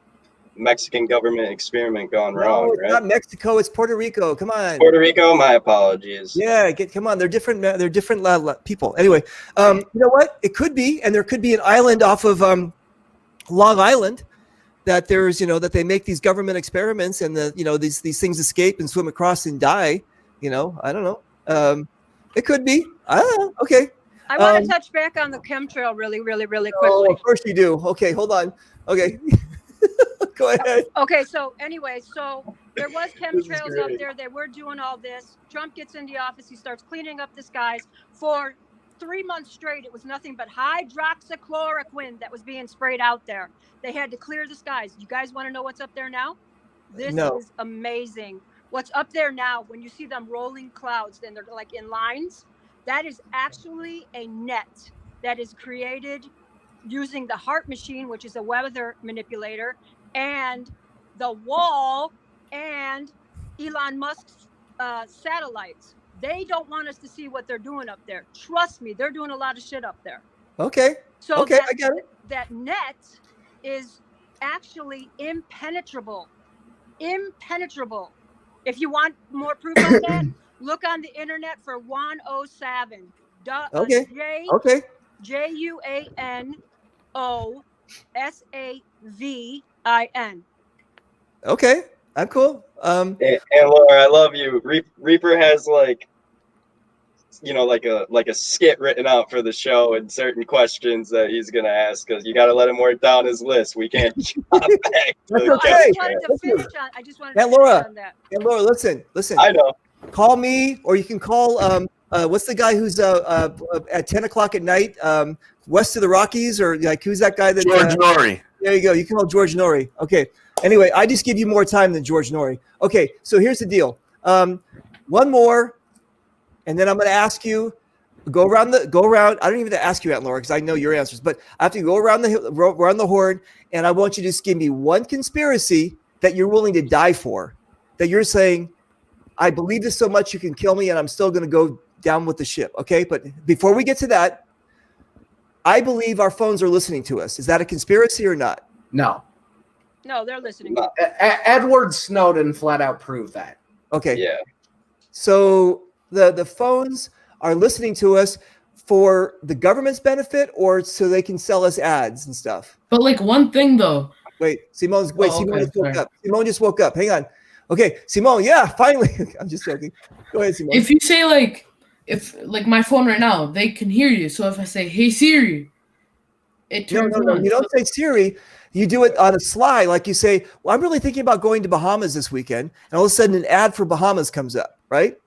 Mexican government experiment gone wrong, it's right? Not Mexico, it's Puerto Rico. Come on. Puerto Rico, my apologies. Yeah, come on. They're different. They're different people. Anyway, you know what? It could be, and there could be an island off of Long Island that there's, that they make these government experiments and these things escape and swim across and die. You know, I don't know. It could be. I don't know. Okay. I want to touch back on the chemtrail really quickly. Oh, of course you do. Okay, hold on. Okay. Go ahead. Okay, so anyway, so there was chemtrails up there. They were doing all this. Trump gets in the office. He starts cleaning up the skies. For 3 months straight, it was nothing but hydroxychloroquine that was being sprayed out there. They had to clear the skies. You guys want to know what's up there now? This is amazing. What's up there now, when you see them rolling clouds and they're like in lines, that is actually a net that is created using the HART machine, which is a weather manipulator, and the wall and Elon Musk's satellites. They don't want us to see what they're doing up there. Trust me, they're doing a lot of shit up there. Okay. So okay, I get it. That net is actually impenetrable. Impenetrable. If you want more proof of that, look on the internet for 107. Okay. Okay. JUANOSAVIN. Okay, I'm cool. And Laura, I love you. Reaper has like a skit written out for the show and certain questions that he's gonna ask, because you got to let him work down his list. We can't jump back. That's to okay. I just wanted to finish on that. And Laura, listen. I know. Call me, or you can call what's the guy who's at 10 o'clock at night west of the Rockies, or like who's that guy that George Norrie. There you go. You can call George Norrie. Okay. Anyway, I just give you more time than George Norrie. Okay, so here's the deal. One more, and then I'm going to ask you. Go around. I don't even have to ask you that, Laura, because I know your answers. But I have to go around the horn, and I want you to just give me one conspiracy that you're willing to die for. That you're saying, I believe this so much you can kill me, and I'm still going to go down with the ship. Okay, but before we get to that, I believe our phones are listening to us. Is that a conspiracy or not? No. No, they're listening. Edward Snowden flat out proved that. Okay. Yeah. So the phones are listening to us for the government's benefit, or so they can sell us ads and stuff. But like one thing though. Simone just woke up. Simone just woke up. Hang on. Okay, Simone. Yeah, finally. I'm just joking. Go ahead, Simone. If you say if my phone right now, they can hear you. So if I say, "Hey Siri," it turns on. No. You don't say Siri. You do it on a sly, like you say, well, I'm really thinking about going to Bahamas this weekend, and all of a sudden an ad for Bahamas comes up, right?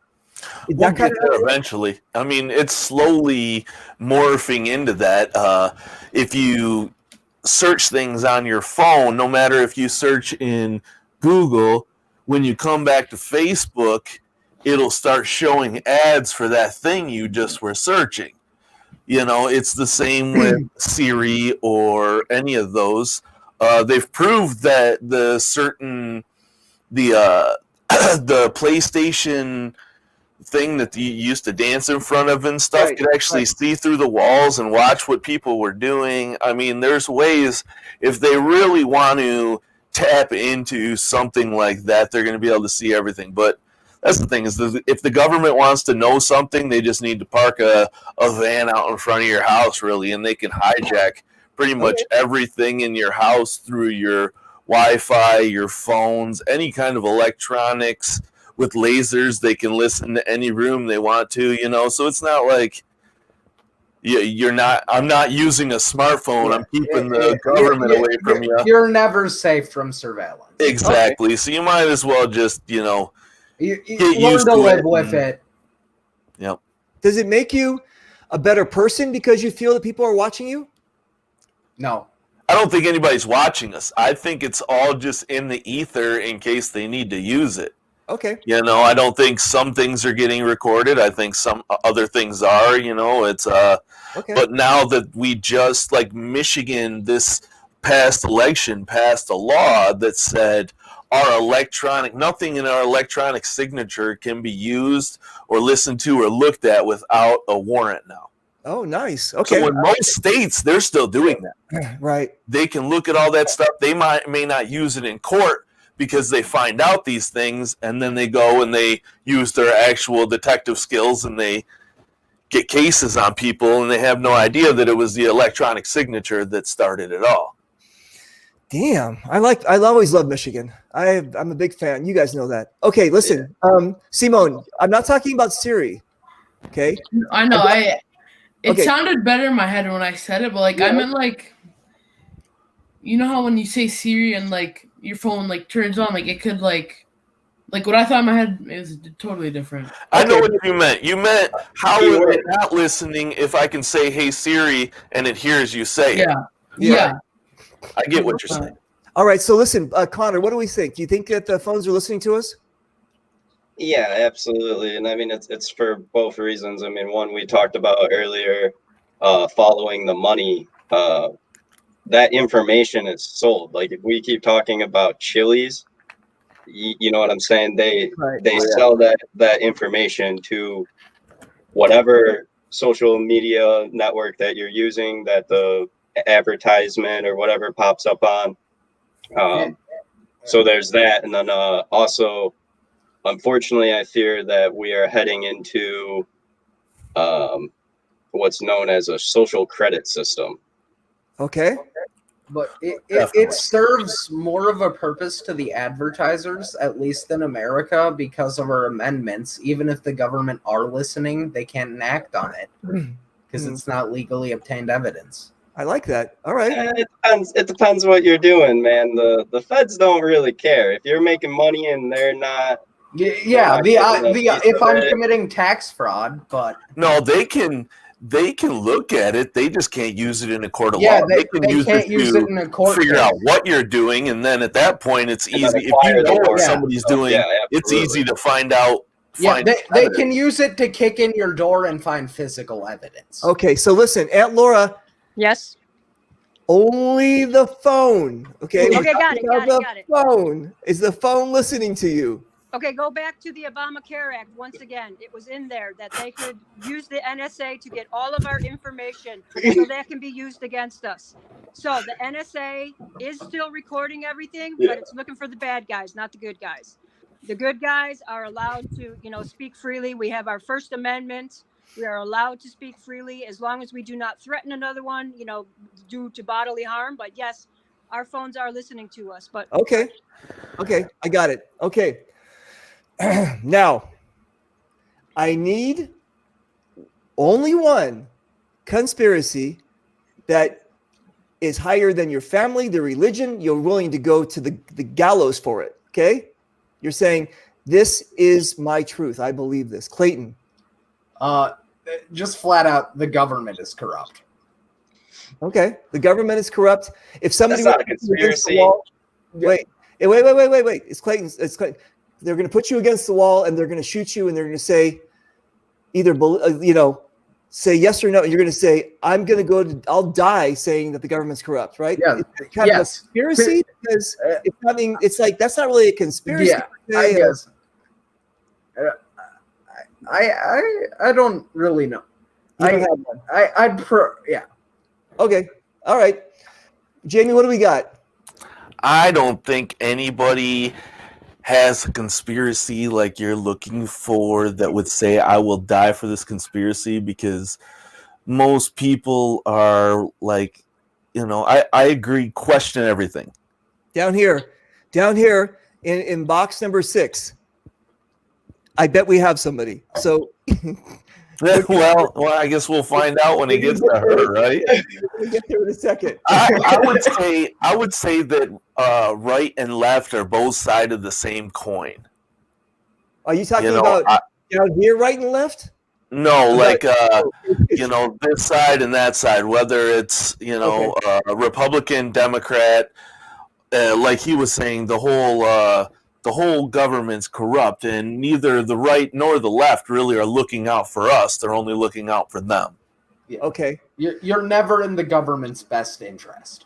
We'll get there eventually. I mean, it's slowly morphing into that. If you search things on your phone, no matter if you search in Google, when you come back to Facebook, it'll start showing ads for that thing you just were searching. You know, it's the same with Siri or any of those. They've proved that the PlayStation thing that you used to dance in front of and stuff could actually see through the walls and watch what people were doing. I mean, there's ways, if they really want to tap into something like that, they're going to be able to see everything. But that's the thing, is if the government wants to know something, they just need to park a van out in front of your house, really, and they can hijack pretty much everything in your house through your Wi-Fi, your phones, any kind of electronics. With lasers, they can listen to any room they want to, you know. So it's not like I'm not using a smartphone. I'm keeping the government away from you. You're never safe from surveillance. Exactly. Okay. So you might as well just, you get used to live with it. Yep. Does it make you a better person because you feel that people are watching you? No. I don't think anybody's watching us. I think it's all just in the ether in case they need to use it. Okay. I don't think some things are getting recorded. I think some other things are, it's but now that we just, like Michigan, this past election passed a law that said nothing in our electronic signature can be used or listened to or looked at without a warrant now. Oh, nice. Okay. So in most states, they're still doing that. Right. They can look at all that stuff. They may not use it in court, because they find out these things, and then they go and they use their actual detective skills and they get cases on people, and they have no idea that it was the electronic signature that started it all. Damn, I always love Michigan. I'm a big fan. You guys know that. Okay, listen, Simone, I'm not talking about Siri. Okay. I know. It Okay. sounded better in my head when I said it, but like I meant like, you know how when you say Siri and like your phone like turns on, like it could like what I thought in my head is totally different. I know what you meant. You meant how are they not listening if I can say, "Hey Siri," and it hears you say it. Yeah. I get what you're saying. All right. So listen, Connor, what do we think? Do you think that the phones are listening to us? Yeah, absolutely. And I mean, it's for both reasons. I mean, one we talked about earlier, following the money. That information is sold. Like if we keep talking about Chili's, you know what I'm saying? They sell that information to whatever social media network that you're using, that the advertisement or whatever pops up on. So there's that. And then also, unfortunately, I fear that we are heading into what's known as a social credit system. Okay. But it serves more of a purpose to the advertisers, at least in America, because of our amendments. Even if the government are listening, they can't act on it because it's not legally obtained evidence. I like that. All right. It depends what you're doing, man. The feds don't really care if you're making money and they're not. Yeah, if I'm committing tax fraud, but no, they can look at it. They just can't use it in a court of law. They can use it to figure out what you're doing, and then at that point, it's easy. If you know what somebody's doing, it's easy to find out. They can use it to kick in your door and find physical evidence. Okay, so listen, Aunt Laura. Yes. Only the phone. Okay. Okay, got it. Phone. Is the phone listening to you? Okay, go back to the Obamacare Act once again. It was in there that they could use the NSA to get all of our information so that can be used against us. So the NSA is still recording everything, but it's looking for the bad guys, not the good guys. The good guys are allowed to, speak freely. We have our First Amendment. We are allowed to speak freely as long as we do not threaten another one, due to bodily harm. But yes, our phones are listening to us. But okay, I got it. Okay. Now, I need only one conspiracy that is higher than your family, the religion. You're willing to go to the gallows for it. Okay. You're saying this is my truth. I believe this. Clayton. Just flat out, the government is corrupt. Okay. The government is corrupt. If somebody That's not a conspiracy. Wait. It's Clayton. They're going to put you against the wall and they're going to shoot you and they're going to say either, say yes or no. And you're going to say, I'll die saying that the government's corrupt, right? Yeah. It's kind of a conspiracy because it's like, that's not really a conspiracy. Yeah, I guess. I don't really know. Yeah. Okay. All right. Jamie, what do we got? I don't think anybody has a conspiracy like you're looking for that would say I will die for this conspiracy, because most people are like, I agree, question everything. Down here in box number 6, I bet we have somebody. So well, I guess we'll find out when it gets to her, right? We'll get there in a second. I would say that right and left are both sides of the same coin. Are you talking about down here, right and left? No, this side and that side, whether it's Republican, Democrat, like he was saying, the whole government's corrupt, and neither the right nor the left really are looking out for us. They're only looking out for them. Yeah. Okay. You're never in the government's best interest.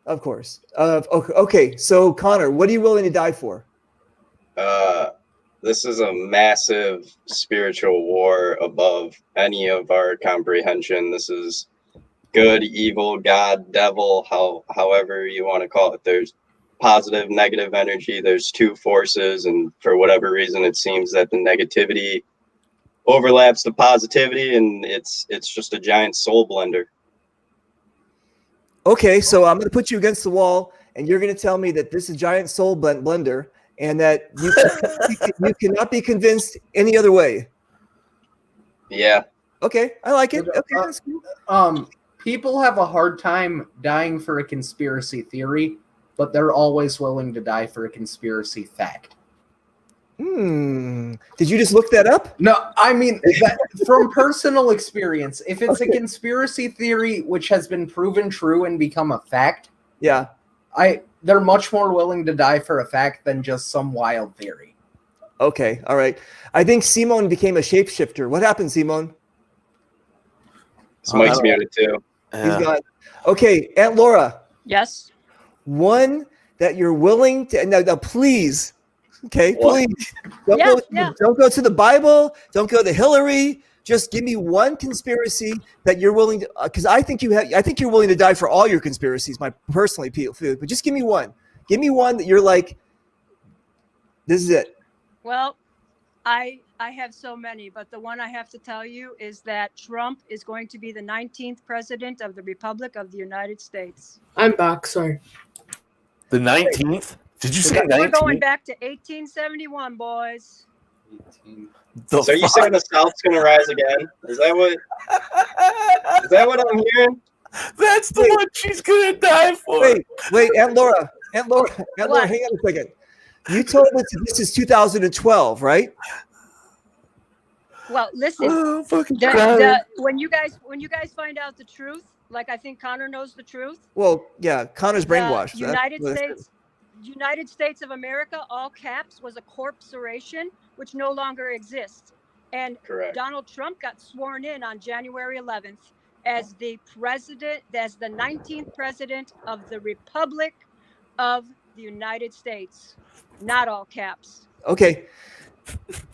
Of course. Okay. So, Connor, what are you willing to die for? This is a massive spiritual war above any of our comprehension. This is good, evil, God, devil, however you want to call it. There's positive, negative energy. There's two forces, and for whatever reason, it seems that the negativity overlaps the positivity, and it's just a giant soul blender. Okay, so I'm going to put you against the wall, and you're going to tell me that this is giant soul blender, and that you cannot be convinced any other way. Yeah. Okay, I like it. Okay, that's cool. People have a hard time dying for a conspiracy theory, but they're always willing to die for a conspiracy fact. Did you just look that up? No, I mean, from personal experience, if it's a conspiracy theory which has been proven true and become a fact, yeah, they're much more willing to die for a fact than just some wild theory. Okay, all right. I think Simone became a shapeshifter. What happened, Simone? Mike's muted too. He's gone. Okay, Aunt Laura. Yes. One that you're willing to now please. Okay, What? please don't go to the Bible. Don't go to Hillary. Just give me one conspiracy that you're willing to, because I think you're willing to die for all your conspiracies. My personally feel, but just give me one. Give me one that you're like, this is it. Well, I have so many, but the one I have to tell you is that Trump is going to be the 19th president of the Republic of the United States. I'm back. Sorry. The 19th? Did you say We're 19th? going back to 1871, boys. The So are you saying the South's gonna rise again? Is that what I'm hearing? That's the one she's gonna die for. Wait, Aunt Laura, hang on a second. You told us this is 2012, right? Well, listen. Oh, fucking when you guys find out the truth, like I think Connor knows the truth. Well, yeah, Connor's brainwashed. United States of America, all caps, was a corporation which no longer exists. And Correct. Donald Trump got sworn in on January 11th as the 19th president of the Republic of the United States. Not all caps. Okay.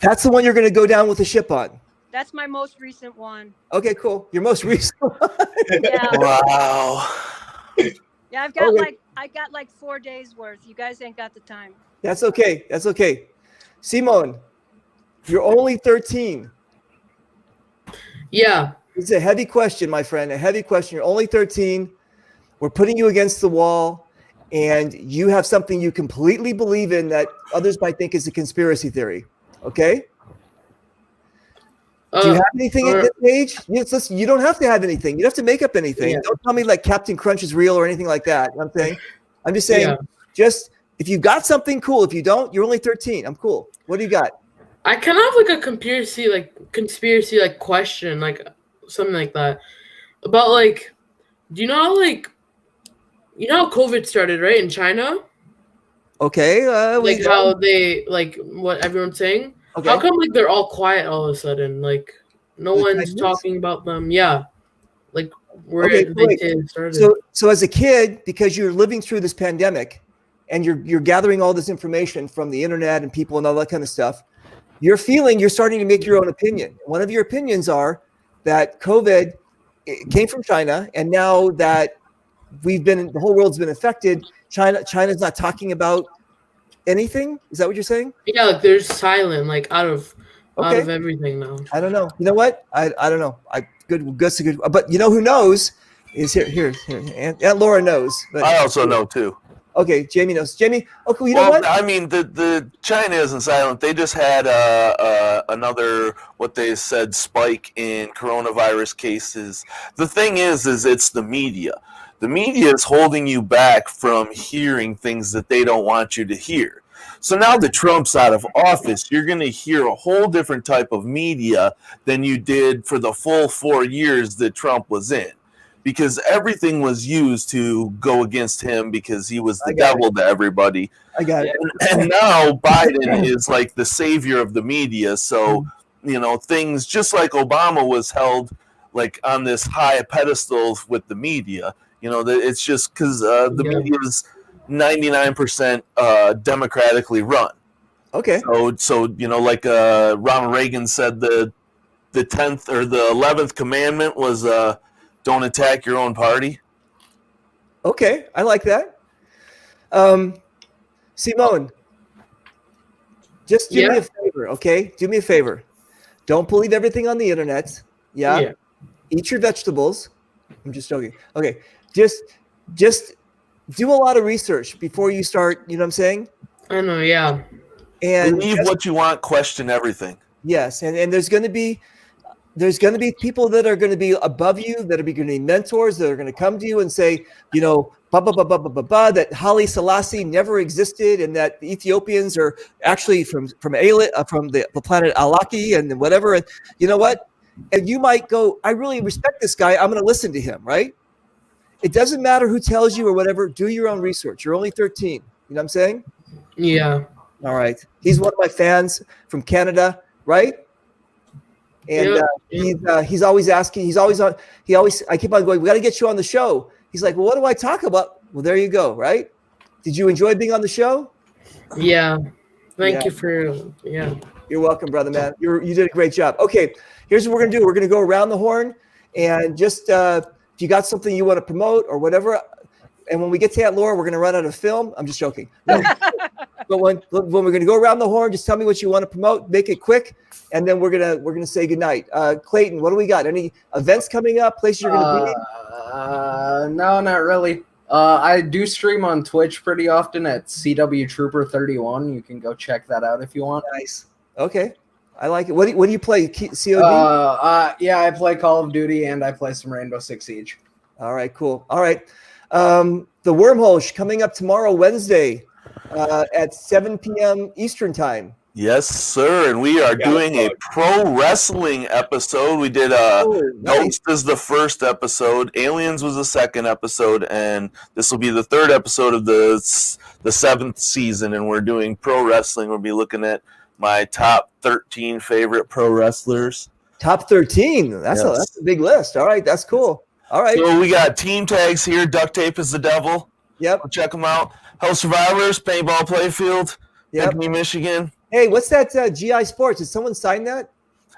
That's the one you're going to go down with the ship on. That's my most recent one. Okay, cool. Your most recent one. Yeah. Wow. Yeah, I got like 4 days worth. You guys ain't got the time. That's okay. That's okay. Simone, you're only 13. Yeah. It's a heavy question, my friend. A heavy question. You're only 13. We're putting you against the wall, and you have something you completely believe in that others might think is a conspiracy theory. Okay? Do you have anything at this age? Yes, listen, you don't have to have anything. You don't have to make up anything. Yeah. Don't tell me like Captain Crunch is real or anything like that. I'm just saying, just if you got something, cool. If you don't, you're only 13. I'm cool. What do you got? I kind of have like a conspiracy question, like something like that. About like, do you know how COVID started, right, in China? Okay. Like how they like what everyone's saying. Okay. How come like they're all quiet all of a sudden? Like no The one's Chinese? talking about them. Yeah. Like where Okay, they wait. started. So as a kid, because you're living through this pandemic and you're gathering all this information from the internet and people and all that kind of stuff, you're starting to make your own opinion. One of your opinions are that COVID came from China, and now that the whole world's been affected, China's not talking about anything. Is that what you're saying? Yeah, like there's silent, like out of everything now. I don't know. You know what? I don't know. That's a good. But you know who knows is here. Aunt Laura knows. But I also know too. Okay, Jamie knows. Jamie. Okay, you know what? I mean, the China isn't silent. They just had another what they said spike in coronavirus cases. The thing is it's the media. The media is holding you back from hearing things that they don't want you to hear. So now that Trump's out of office, you're going to hear a whole different type of media than you did for the full 4 years that Trump was in. Because everything was used to go against him because he was the devil to everybody. I got it. And now Biden is like the savior of the media. So, things just like Obama was held like on this high pedestal with the media. It's just because the media is 99% democratically run. Okay. So like Ronald Reagan said, the 10th or the 11th commandment was don't attack your own party. Okay, I like that. Simone, just do me a favor, okay? Do me a favor. Don't believe everything on the internet. Yeah. Eat your vegetables. I'm just joking. Okay. Just just do a lot of research before you start. You know what I'm saying? I know, yeah. And Believe what you want, question everything. yes, and there's going to be people that are going to be above you, that are going to be mentors, that are going to come to you and say, that Haile Selassie never existed, and that the Ethiopians are actually from the planet Alaki and whatever. And you know what? And you might go, I really respect this guy. I'm going to listen to him, right? It doesn't matter who tells you or whatever. Do your own research. You're only 13. You know what I'm saying? Yeah. All right. He's one of my fans from Canada, right? And he's always asking. I keep on going, we got to get you on the show. He's like, well, what do I talk about? Well, there you go, right? Did you enjoy being on the show? Yeah. Thank you for, You're welcome, brother, man. You did a great job. Okay, here's what we're going to do. We're going to go around the horn, and just if you got something you want to promote or whatever, and when we get to Aunt Laura, we're going to run out of film. I'm just joking. No. But when we're going to go around the horn, just tell me what you want to promote. Make it quick, and then we're gonna say goodnight. Clayton, what do we got? Any events coming up? Places you're going to be? No, not really. I do stream on Twitch pretty often at CW Trooper 31. You can go check that out if you want. Nice. Okay, I like it. What do you play? COD? Yeah, I play Call of Duty and I play some Rainbow Six Siege. All right, cool. All right, the Wormhole coming up tomorrow, Wednesday, at 7 p.m. Eastern time. Yes, sir. And we are doing a pro wrestling episode. We did Ghost is the first episode, Aliens was the second episode, and this will be the third episode of the seventh season. And we're doing pro wrestling. We'll be looking at my top 13 favorite pro wrestlers. Top 13. That's a big list. All right, that's cool. All right. So we got team tags here. Duct Tape is the Devil. Yep. Check them out. Hell Survivors, Paintball Playfield, Acme, Michigan. Hey, what's that GI Sports? Did someone sign that?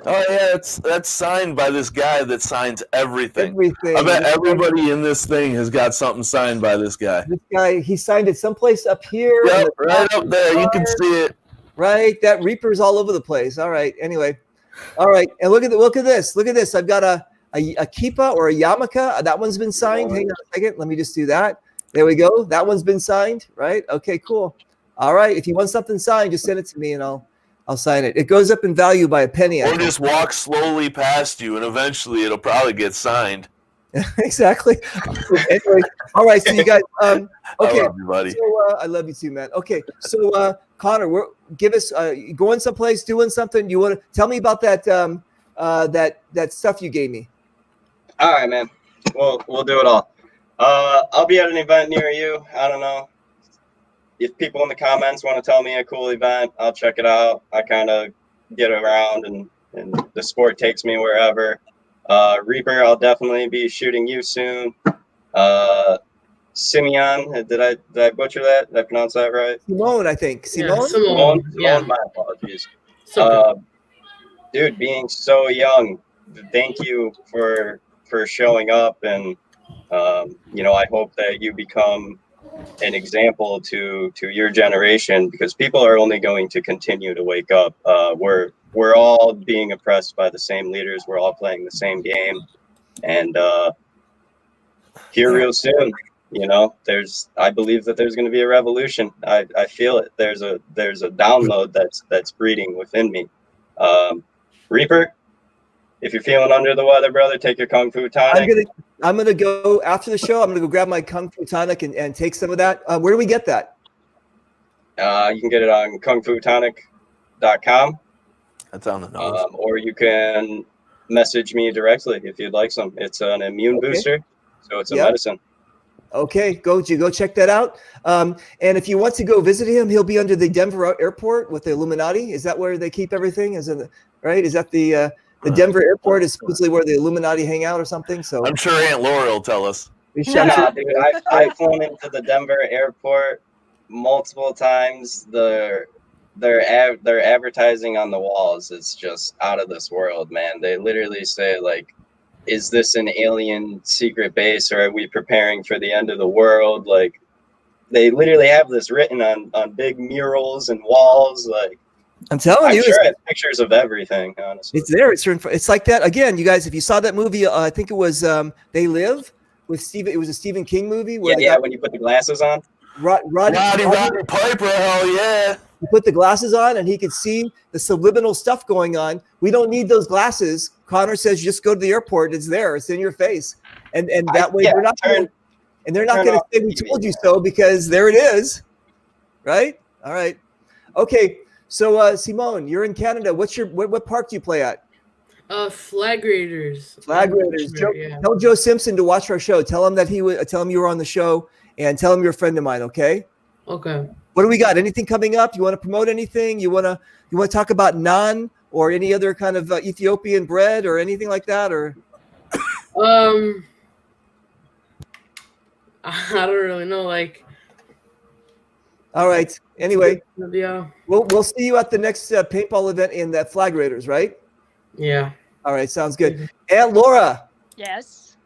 Oh, yeah, that's signed by this guy that signs everything. I bet everybody in this thing has got something signed by this guy. This guy, he signed it someplace up here. Yep, right up there. You can see it. Right, that Reaper's all over the place. All right, anyway. All right, and look at this. Look at this. I've got a Kippa or a Yarmulke. That one's been signed. Hang on a second. Let me just do that. There we go. That one's been signed, right? Okay, cool. All right. If you want something signed, just send it to me and I'll sign it. It goes up in value by a penny. Or just walk slowly past you and eventually it'll probably get signed. Exactly. Anyway, all right. So you guys, okay. I love you, buddy. So, I love you too, man. Okay. So Connor, give us going someplace, doing something. You want to tell me about that that stuff you gave me? All right, man. We'll do it all. I'll be at an event near you. I don't know. If people in the comments want to tell me a cool event, I'll check it out. I kind of get around and the sport takes me wherever. Reaper, I'll definitely be shooting you soon. Simeon, did I butcher that? Did I pronounce that right? Simone, I think. Simone? Simone, my apologies. Dude, being so young, thank you for showing up, and I hope that you become an example to your generation, because people are only going to continue to wake up. We're all being oppressed by the same leaders. We're all playing the same game, and here real soon, I believe that there's going to be a revolution. I feel it. There's a download that's breeding within me. Reaper, if you're feeling under the weather, brother, take your Kung Fu tonic. I'm gonna go after the show. I'm gonna go grab my Kung Fu tonic and take some of that. Where do we get that? You can get it on kungfutonic.com. That's on the nose. Or you can message me directly if you'd like some. It's an immune booster, so it's a medicine. Okay, go check that out. And if you want to go visit him, he'll be under the Denver airport with the Illuminati. Is that where they keep everything? Is that the Denver airport is supposedly where the Illuminati hang out or something? So I'm sure Aunt Laura will tell us. Dude, I've flown into the Denver airport multiple times. Their advertising on the walls is just out of this world, man. They literally say, like, is this an alien secret base, or are we preparing for the end of the world? Like, they literally have this written on big murals and walls. Like, I'm telling you, sure I have pictures of everything. Honestly, it's there. It's like that again, you guys. If you saw that movie, I think it was They Live with Stephen. It was a Stephen King movie where Yeah, the yeah. guy, When you put the glasses on. Roddy Piper, hell yeah. he put the glasses on and he could see the subliminal stuff going on. We don't need those glasses. Connor says just go to the airport. It's there. It's in your face. And that way we're not gonna, and they're not going to say we told you so because there it is. Right? All right. Okay. So Simone, you're in Canada. What park do you play at? Flag Raiders. Flag Raiders. Yeah. Tell Joe Simpson to watch our show. Tell him that tell him you were on the show and tell him you're a friend of mine, okay? Okay. What do we got? Anything coming up? You want to promote anything? You want to talk about naan or any other kind of Ethiopian bread or anything like that, or I don't really know. Like, all right. Anyway, yeah. We'll see you at the next paintball event in that Flag Raiders, right? Yeah. All right. Sounds good. Aunt Laura. Yes.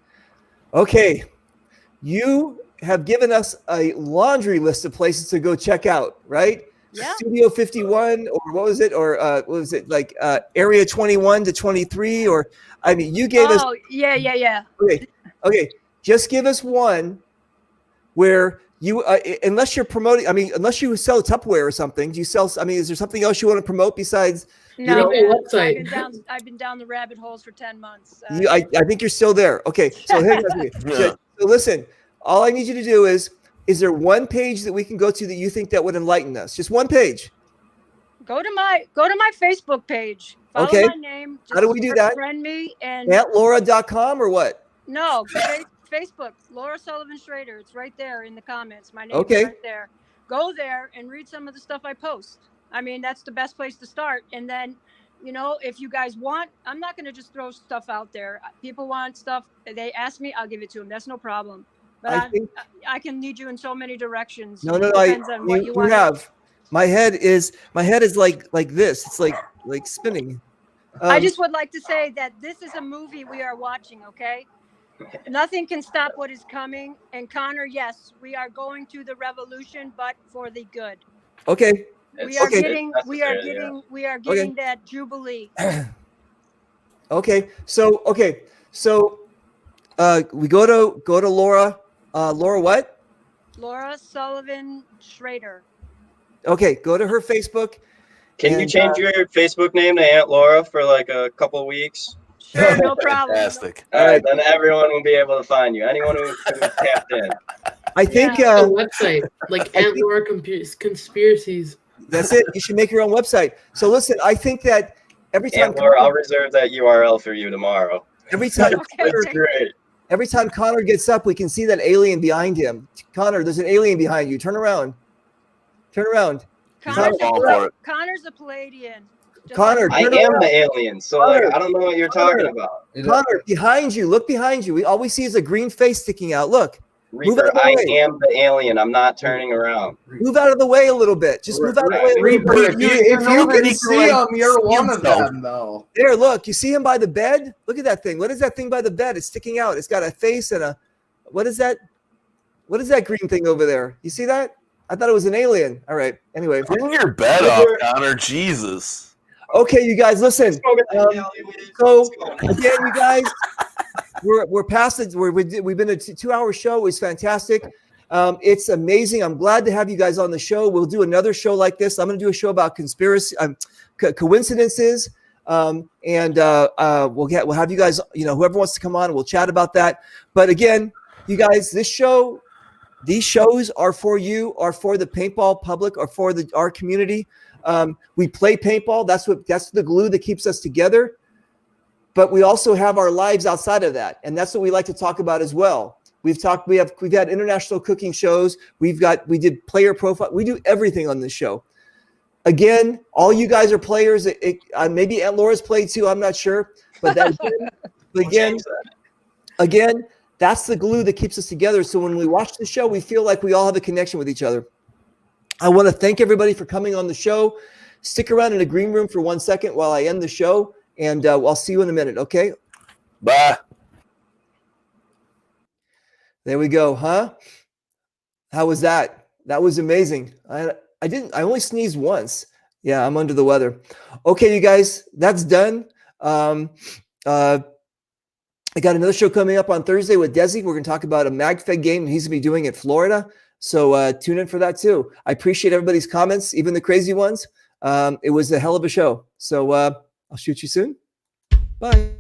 Okay. You have given us a laundry list of places to go check out, right? Yeah. Studio 51, or what was it? Or what was it, like Area 21 to 23? Or, I mean, you gave us. Oh, yeah. Okay. Just give us one where you, unless you're promoting, I mean, unless you sell Tupperware or something, do you sell, I mean, is there something else you want to promote besides? No, website. I've been down the rabbit holes for 10 months. I think you're still there. Okay. So, so listen, all I need you to do is there one page that we can go to that you think that would enlighten us? Just one page. Go to my Facebook page. Follow my name. How do we do that? Friend me and AuntLaura.com or what? No, Facebook, Laura Sullivan Schrader. It's right there in the comments. My name is right there. Go there and read some of the stuff I post. I mean, that's the best place to start. And then, you know, if you guys want, I'm not going to just throw stuff out there. People want stuff. They ask me, I'll give it to them. That's no problem. But I can lead you in so many directions. No, Depends on what you want. have. My head is like this. It's like spinning. I just would like to say that this is a movie we are watching, okay? Nothing can stop what is coming. And Connor, yes, we are going to the revolution, but for the good. Okay. We are getting that jubilee. Okay. So we go to Laura. Laura what? Laura Sullivan Schrader. Okay, go to her Facebook. Can you change your Facebook name to Aunt Laura for like a couple weeks? Sure, no problem. Fantastic. All right, then everyone will be able to find you. Anyone who's tapped in. I think a website like Aunt Laura Conspiracies. That's it. You should make your own website. So listen, I think that every time Aunt Laura, I'll reserve that URL for you tomorrow. Every time That's great. Every time Connor gets up, we can see that alien behind him. Connor, there's an alien behind you. Turn around. Connor's a Palladian. Connor, I am the alien, so like, I don't know what you're talking about. Connor, behind you. Look behind you. All we see is a green face sticking out. Look. Reaper, I am the alien. I'm not turning around. Move out of the way a little bit. Just move out of the way. Reaper, if you can see him, you're one of them, though. There, look. You see him by the bed? Look at that thing. What is that thing by the bed? It's sticking out. It's got a face and a... What is that? What is that green thing over there? You see that? I thought it was an alien. All right. Anyway. Bring your bed up, Connor. Jesus. Okay, you guys, listen. So, again, you guys... We're past it. We've been a 2-hour show. It was fantastic. It's amazing. I'm glad to have you guys on the show. We'll do another show like this. I'm going to do a show about conspiracy, coincidences, and we'll have you guys. You know, whoever wants to come on, we'll chat about that. But again, you guys, these shows are for you, are for the paintball public, or for our community. We play paintball. That's the glue that keeps us together. But we also have our lives outside of that, and that's what we like to talk about as well. We've had international cooking shows. We did player profile. We do everything on this show. Again, all you guys are players. Maybe Aunt Laura's played too. I'm not sure, but again, that's the glue that keeps us together. So when we watch the show, we feel like we all have a connection with each other. I want to thank everybody for coming on the show. Stick around in the green room for 1 second while I end the show. And I'll see you in a minute, okay? Bye. There we go, huh? How was that? That was amazing. I only sneezed once. Yeah, I'm under the weather. Okay, you guys, that's done. I got another show coming up on Thursday with Desi. We're going to talk about a MagFed game he's going to be doing in Florida. So tune in for that too. I appreciate everybody's comments, even the crazy ones. It was a hell of a show. So I'll shoot you soon. Bye.